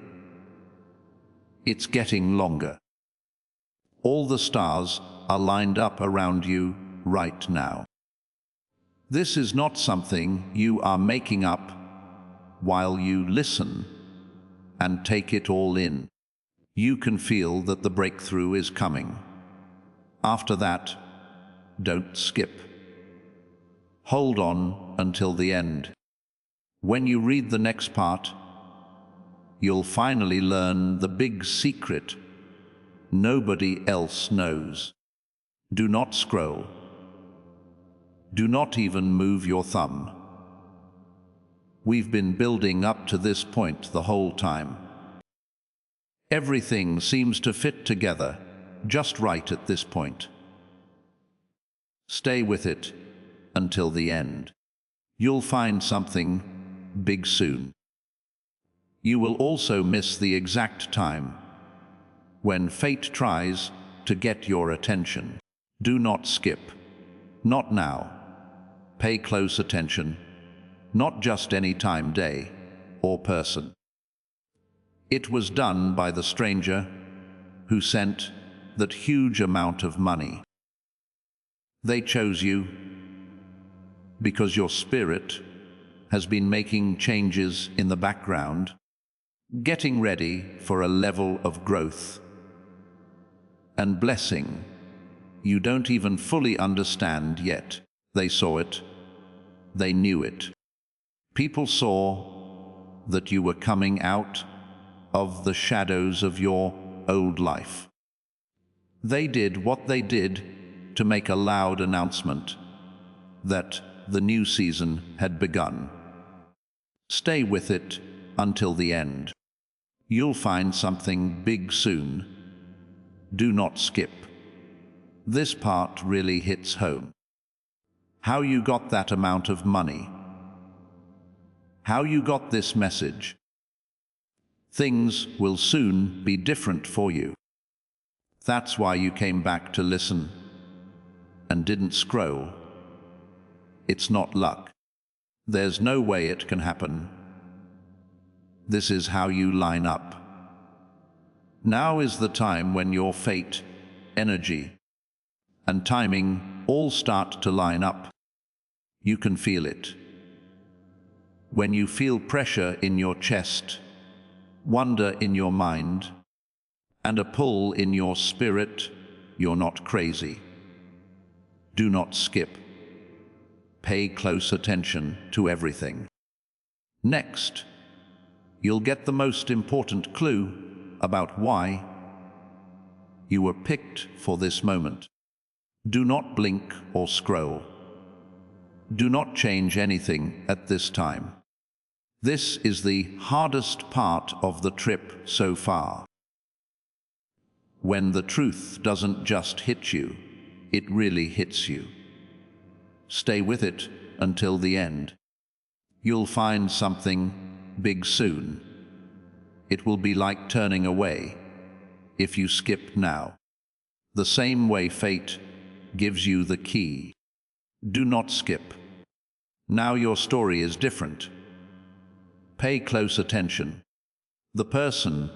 It's getting longer. All the stars are lined up around you right now. This is not something you are making up while you listen and take it all in. You can feel that the breakthrough is coming. After that, don't skip. Hold on until the end. When you read the next part, you'll finally learn the big secret nobody else knows. Do not scroll. Do not even move your thumb. We've been building up to this point the whole time. Everything seems to fit together just right at this point. Stay with it until the end. You'll find something big soon. You will also miss the exact time when fate tries to get your attention. Do not skip. Not now. Pay close attention. Not just any time, day, or person. It was done by the stranger who sent that huge amount of money. They chose you because your spirit has been making changes in the background, getting ready for a level of growth and blessing you don't even fully understand yet. They saw it. They knew it. People saw that you were coming out of the shadows of your old life. They did what they did to make a loud announcement that the new season had begun. Stay with it until the end. You'll find something big soon. Do not skip. This part really hits home. How you got that amount of money. How you got this message. Things will soon be different for you. That's why you came back to listen and didn't scroll. It's not luck. There's no way it can happen. This is how you line up. Now is the time when your fate, energy, and timing all start to line up. You can feel it. When you feel pressure in your chest, wonder in your mind, and a pull in your spirit, you're not crazy. Do not skip. Pay close attention to everything. Next, you'll get the most important clue about why you were picked for this moment. Do not blink or scroll. Do not change anything at this time. This is the hardest part of the trip so far. When the truth doesn't just hit you, it really hits you. Stay with it until the end. You'll find something big soon. It will be like turning away if you skip now. The same way fate gives you the key. Do not skip. Now your story is different. Pay close attention. The person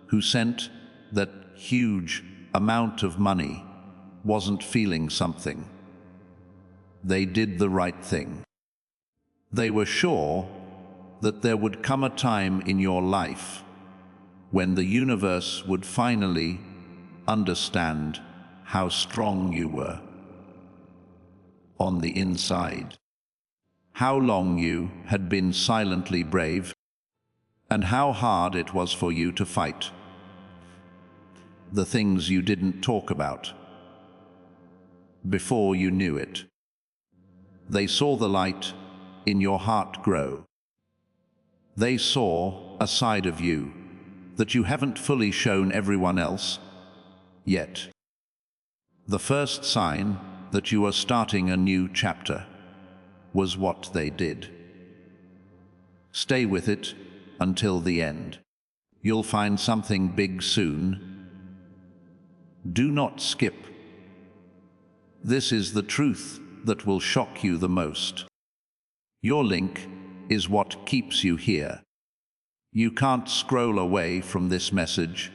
who sent that huge amount of money wasn't feeling something. They did the right thing. They were sure that there would come a time in your life when the universe would finally understand how strong you were on the inside, how long you had been silently brave, and how hard it was for you to fight the things you didn't talk about before you knew it. They saw the light in your heart grow. They saw a side of you that you haven't fully shown everyone else yet. The first sign that you are starting a new chapter was what they did. Stay with it until the end. You'll find something big soon. Do not skip. This is the truth that will shock you the most. Your link is what keeps you here. You can't scroll away from this message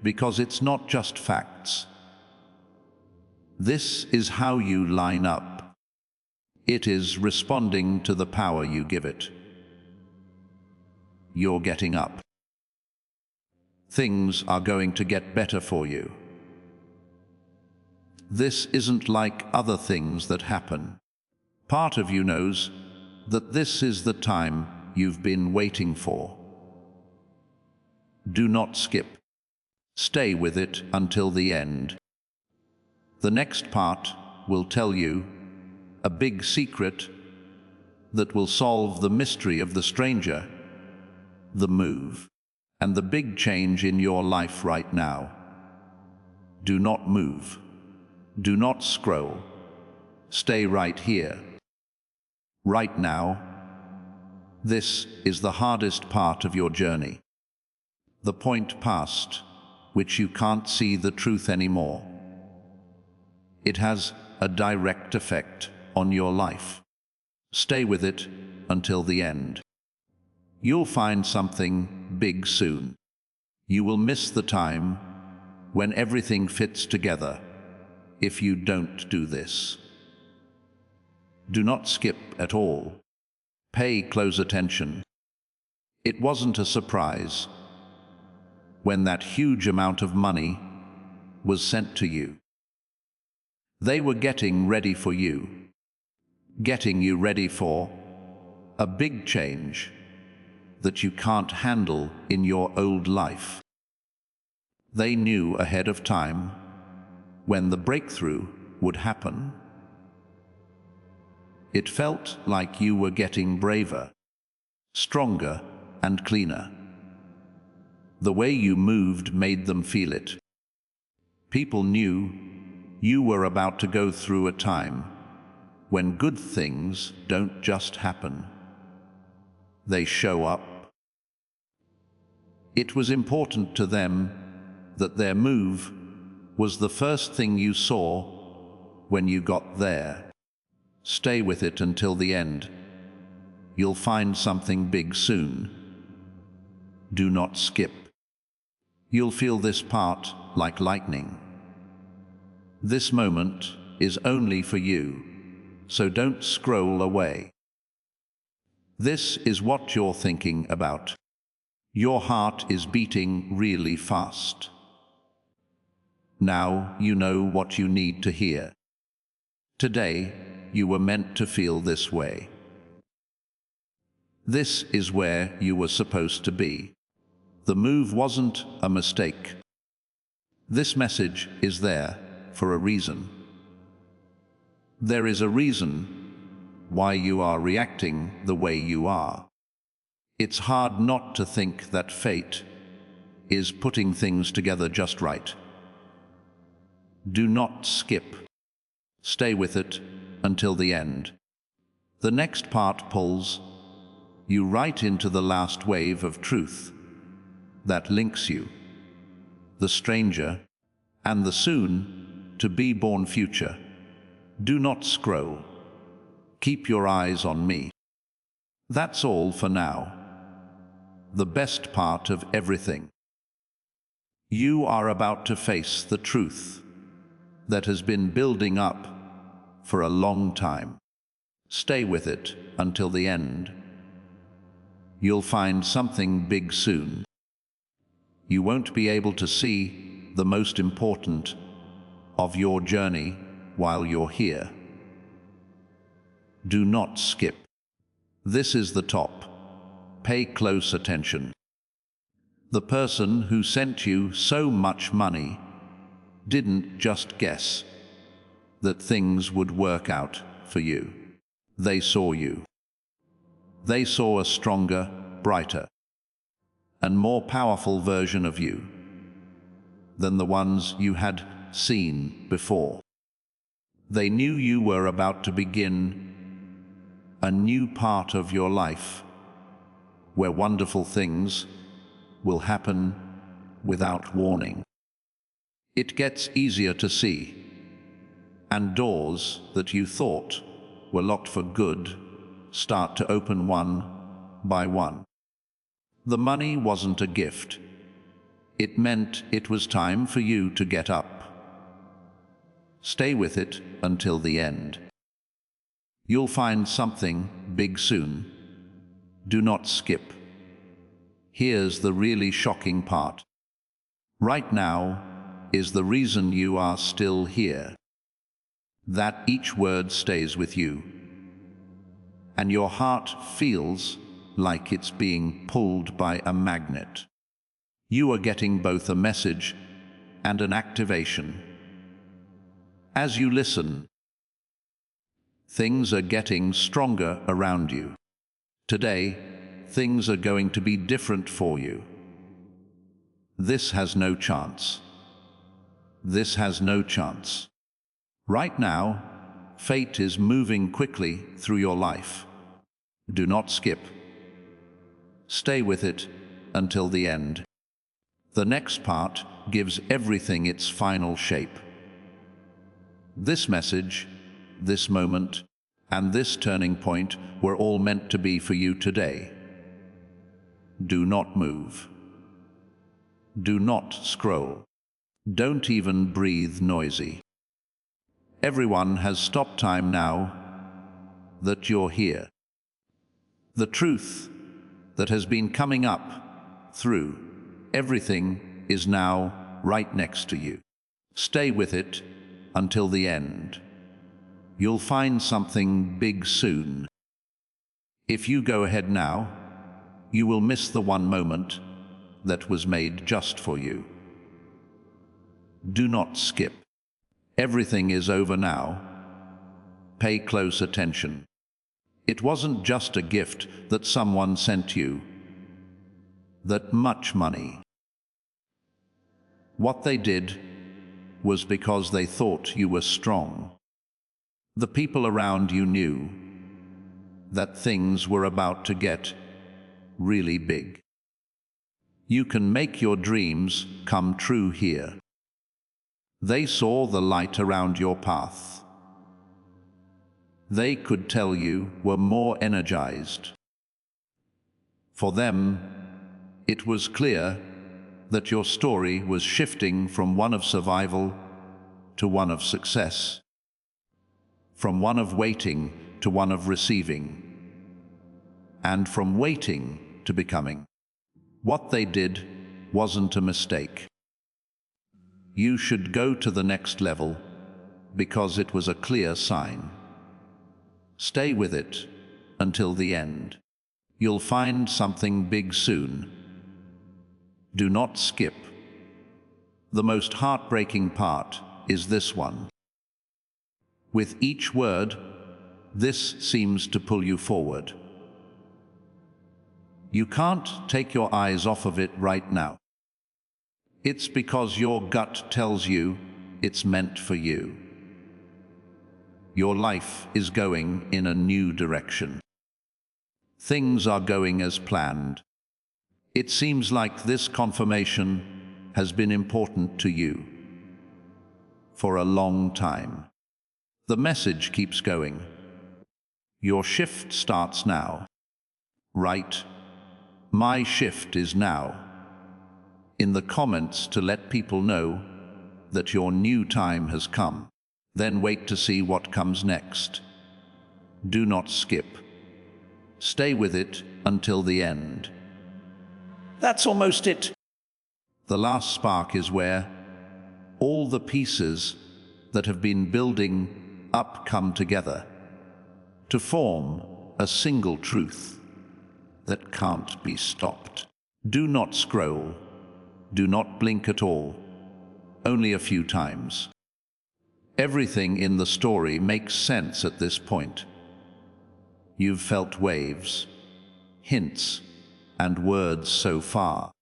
because it's not just facts. This is how you line up. It is responding to the power you give it. You're getting up. Things are going to get better for you. This isn't like other things that happen. Part of you knows that this is the time you've been waiting for. Do not skip. Stay with it until the end. The next part will tell you a big secret that will solve the mystery of the stranger, the move, and the big change in your life right now. Do not move. Do not scroll. Stay right here. Right now. This is the hardest part of your journey. The point past which you can't see the truth anymore. It has a direct effect on your life. Stay with it until the end. You'll find something big soon. You will miss the time when everything fits together if you don't do this. Do not skip at all. Pay close attention. It wasn't a surprise when that huge amount of money was sent to you. They were getting ready for you, getting you ready for a big change that you can't handle in your old life. They knew ahead of time when the breakthrough would happen. It felt like you were getting braver, stronger, and cleaner. The way you moved made them feel it. People knew you were about to go through a time when good things don't just happen. They show up. It was important to them that their move was the first thing you saw when you got there. Stay with it until the end. You'll find something big soon. Do not skip. You'll feel this part like lightning. This moment is only for you, so don't scroll away. This is what you're thinking about. Your heart is beating really fast. Now you know what you need to hear. Today, you were meant to feel this way. This is where you were supposed to be. The move wasn't a mistake. This message is there for a reason. There is a reason why you are reacting the way you are. It's hard not to think that fate is putting things together just right. Do not skip. Stay with it until the end. The next part pulls you right into the last wave of truth that links you, the stranger, and the soon-to-be-born future. Do not scroll. Keep your eyes on me. That's all for now. The best part of everything. You are about to face the truth that has been building up for a long time. Stay with it until the end. You'll find something big soon. You won't be able to see the most important of your journey while you're here. Do not skip. This is the top. Pay close attention. The person who sent you so much money didn't just guess that things would work out for you. They saw you. They saw a stronger, brighter, and more powerful version of you than the ones you had seen before. They knew you were about to begin a new part of your life where wonderful things will happen without warning. It gets easier to see, and doors that you thought were locked for good start to open one by one. The money wasn't a gift. It meant it was time for you to get up. Stay with it until the end. You'll find something big soon. Do not skip. Here's the really shocking part. Right now is the reason you are still here. That each word stays with you, and your heart feels like it's being pulled by a magnet. You are getting both a message and an activation. As you listen, things are getting stronger around you. Today, things are going to be different for you. This has no chance. This has no chance. Right now, Fate is moving quickly through your life. Do not skip. Stay with it until the end. The next part gives everything its final shape. This message, this moment, and this turning point were all meant to be for you today. Do not move. Do not scroll. Don't even breathe noisy. Everyone has stopped time now that you're here. The truth that has been coming up through everything is now right next to you. Stay with it until the end. You'll find something big soon. If you go ahead now, you will miss the one moment that was made just for you. Do not skip. Everything is over now. Pay close attention. It wasn't just a gift that someone sent you, that much money. What they did was because they thought you were strong. The people around you knew that things were about to get really big. You can make your dreams come true here. They saw the light around your path. They could tell you were more energized. For them, it was clear that your story was shifting from one of survival to one of success, from one of waiting to one of receiving, and from waiting to becoming. What they did wasn't a mistake. You should go to the next level because it was a clear sign. Stay with it until the end. You'll find something big soon. Do not skip. The most heartbreaking part is this one. With each word, this seems to pull you forward. You can't take your eyes off of it right now. It's because your gut tells you it's meant for you. Your life is going in a new direction. Things are going as planned. It seems like this confirmation has been important to you for a long time. The message keeps going. Your shift starts now. Write, "My shift is now," in the comments to let people know that your new time has come. Then wait to see what comes next. Do not skip. Stay with it until the end. That's almost it. The last spark is where all the pieces that have been building up come together to form a single truth that can't be stopped. Do not scroll. Do not blink at all. Only a few times. Everything in the story makes sense at this point. You've felt waves, hints, and words so far.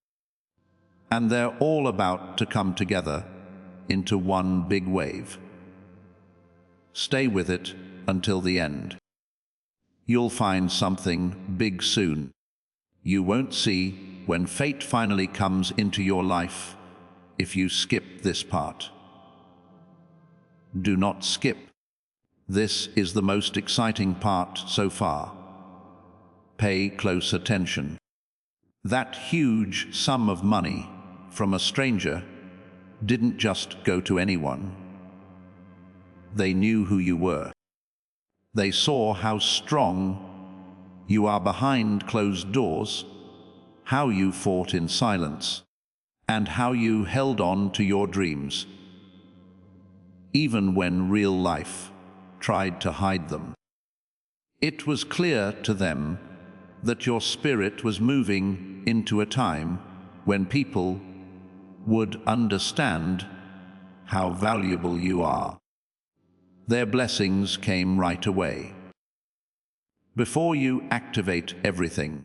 And they're all about to come together into one big wave. Stay with it until the end. You'll find something big soon. You won't see when fate finally comes into your life if you skip this part. Do not skip. This is the most exciting part so far. Pay close attention. That huge sum of money from a stranger didn't just go to anyone. They knew who you were. They saw how strong you are behind closed doors, how you fought in silence, and how you held on to your dreams, even when real life tried to hide them. It was clear to them that your spirit was moving into a time when people would understand how valuable you are. Their blessings came right away. Before you activate everything,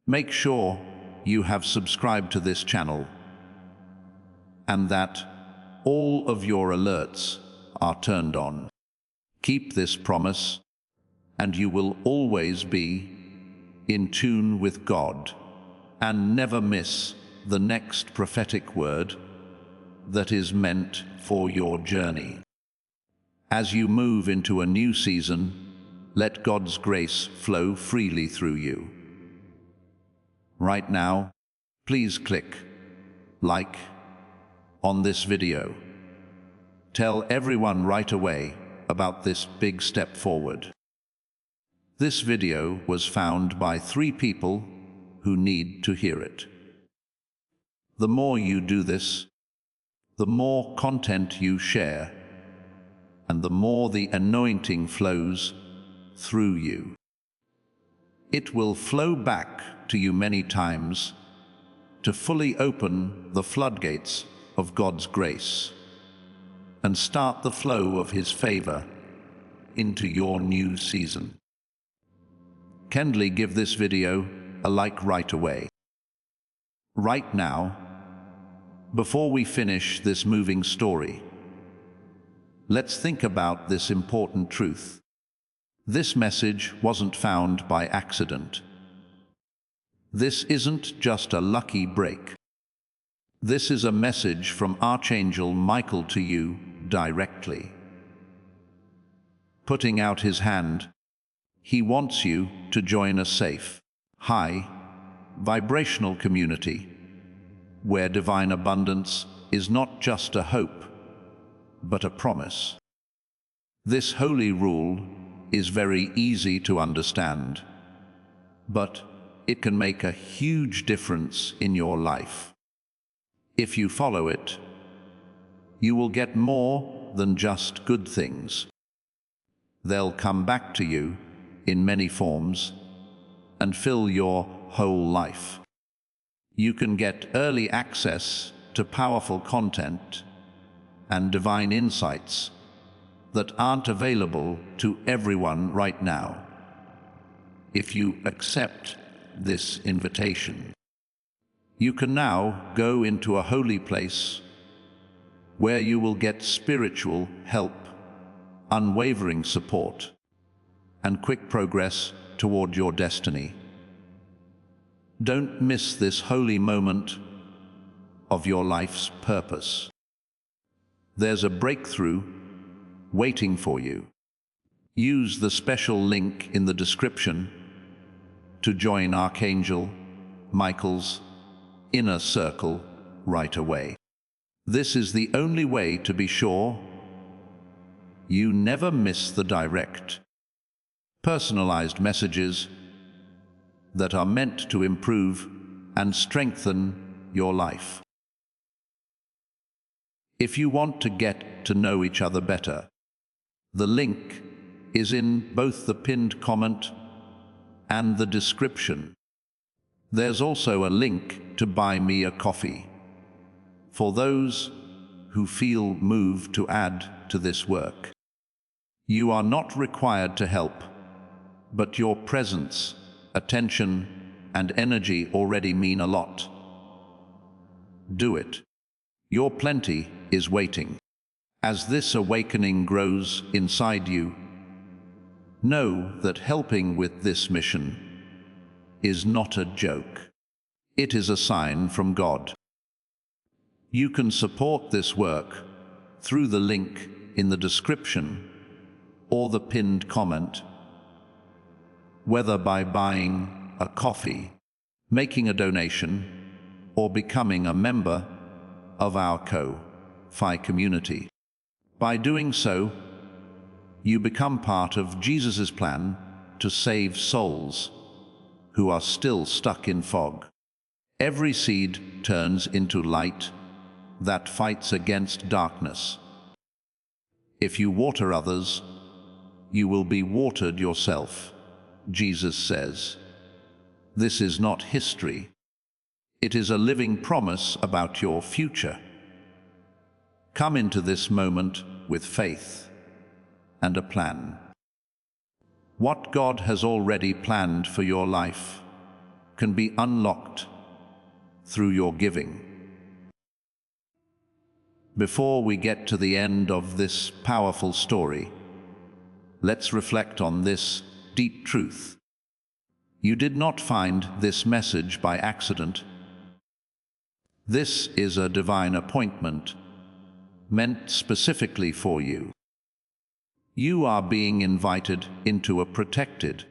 make sure you have subscribed to this channel and that all of your alerts are turned on. Keep this promise, and you will always be in tune with God, and never miss the next prophetic word that is meant for your journey. As you move into a new season, let God's grace flow freely through you. Right now, please click like on this video. Tell everyone right away about this big step forward. This video was found by 3 people who need to hear it. The more you do this, the more content you share, and the more the anointing flows through you. It will flow back to you many times to fully open the floodgates of God's grace and start the flow of His favor into your new season. Kindly give this video a like right away. Right now, before we finish this moving story, let's think about this important truth. This message wasn't found by accident. This isn't just a lucky break. This is a message from Archangel Michael to you directly. Putting out his hand, he wants you to join a safe, high, vibrational community where divine abundance is not just a hope, but a promise. This holy rule is very easy to understand, but it can make a huge difference in your life. If you follow it, you will get more than just good things. They'll come back to you in many forms and fill your whole life. You can get early access to powerful content and divine insights that aren't available to everyone right now. If you accept this invitation, you can now go into a holy place where you will get spiritual help, unwavering support, and quick progress toward your destiny. Don't miss this holy moment of your life's purpose. There's a breakthrough waiting for you. Use the special link in the description to join Archangel Michael's inner circle right away. This is the only way to be sure you never miss the direct, personalized messages that are meant to improve and strengthen your life. If you want to get to know each other better, the link is in both the pinned comment and the description. There's also a link to buy me a coffee for those who feel moved to add to this work. You are not required to help, but your presence, attention, and energy already mean a lot. Do it. Your plenty is waiting. As this awakening grows inside you, know that helping with this mission is not a joke. It is a sign from God. You can support this work through the link in the description or the pinned comment, whether by buying a coffee, making a donation, or becoming a member of our Ko-Fi community. By doing so, you become part of Jesus' plan to save souls who are still stuck in fog. Every seed turns into light that fights against darkness. If you water others, you will be watered yourself, Jesus says. This is not history. It is a living promise about your future. Come into this moment with faith and a plan. What God has already planned for your life can be unlocked through your giving. Before we get to the end of this powerful story, Let's reflect on this deep truth. You did not find this message by accident. This is a divine appointment meant specifically for you. You are being invited into a protected,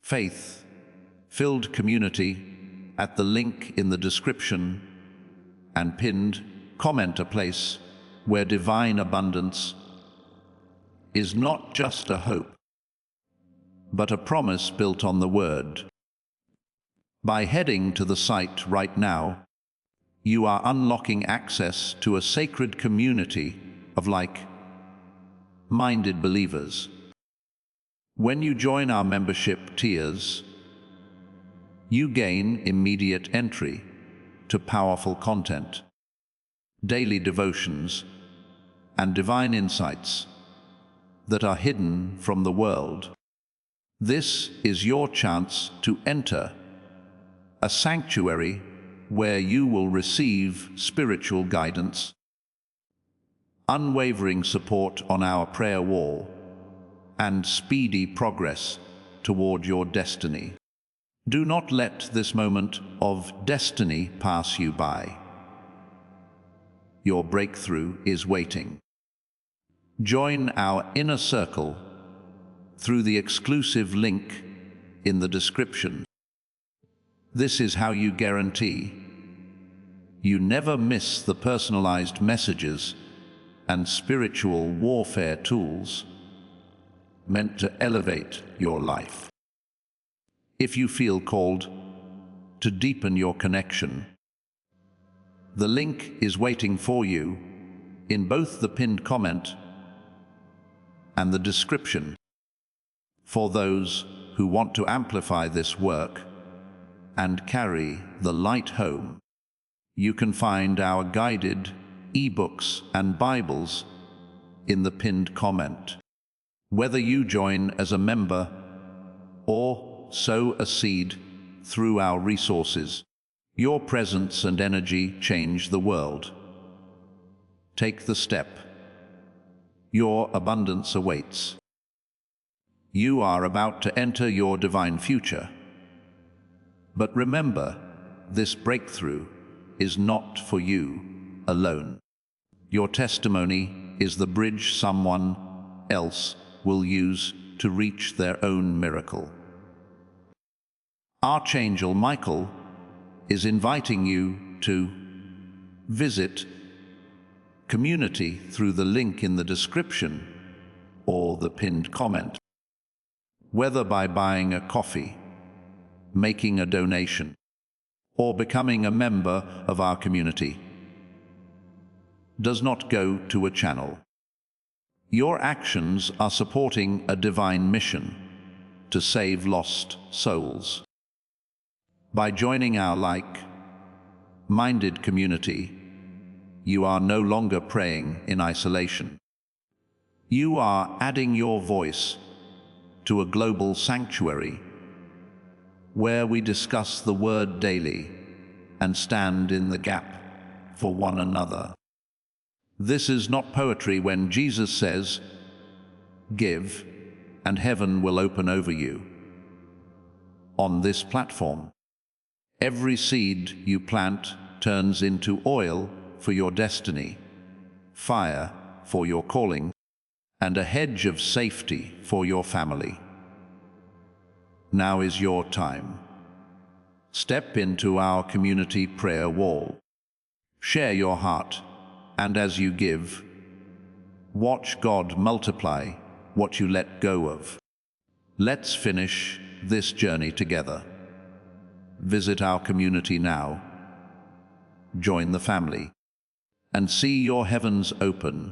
faith-filled community at the link in the description and pinned comment, a place where divine abundance is not just a hope, but a promise built on the Word. By heading to the site right now, you are unlocking access to a sacred community of like-minded believers. When you join our membership tiers, you gain immediate entry to powerful content, daily devotions, and divine insights that are hidden from the world. This is your chance to enter a sanctuary where you will receive spiritual guidance, unwavering support on our prayer wall, and speedy progress toward your destiny. Do not let this moment of destiny pass you by. Your breakthrough is waiting. Join our inner circle through the exclusive link in the description. This is how you guarantee you never miss the personalized messages and spiritual warfare tools meant to elevate your life. If you feel called to deepen your connection, the link is waiting for you in both the pinned comment and the description. For those who want to amplify this work and carry the light home, you can find our guided ebooks and Bibles in the pinned comment. Whether you join as a member or sow a seed through our resources, your presence and energy change the world. Take the step. Your abundance awaits. You are about to enter your divine future. But remember, this breakthrough is not for you alone. Your testimony is the bridge someone else will use to reach their own miracle. Archangel Michael is inviting you to visit community through the link in the description or the pinned comment. Whether by buying a coffee, making a donation, or becoming a member of our community, does not go to a channel. Your actions are supporting a divine mission to save lost souls. By joining our like-minded community, you are no longer praying in isolation. You are adding your voice to a global sanctuary where we discuss the Word daily and stand in the gap for one another. This is not poetry when Jesus says, "Give, and heaven will open over you." On this platform, every seed you plant turns into oil for your destiny, fire for your calling, and a hedge of safety for your family. Now is your time. Step into our community prayer wall. Share your heart, and as you give, watch God multiply what you let go of. Let's finish this journey together. Visit our community now, join the family, and see your heavens open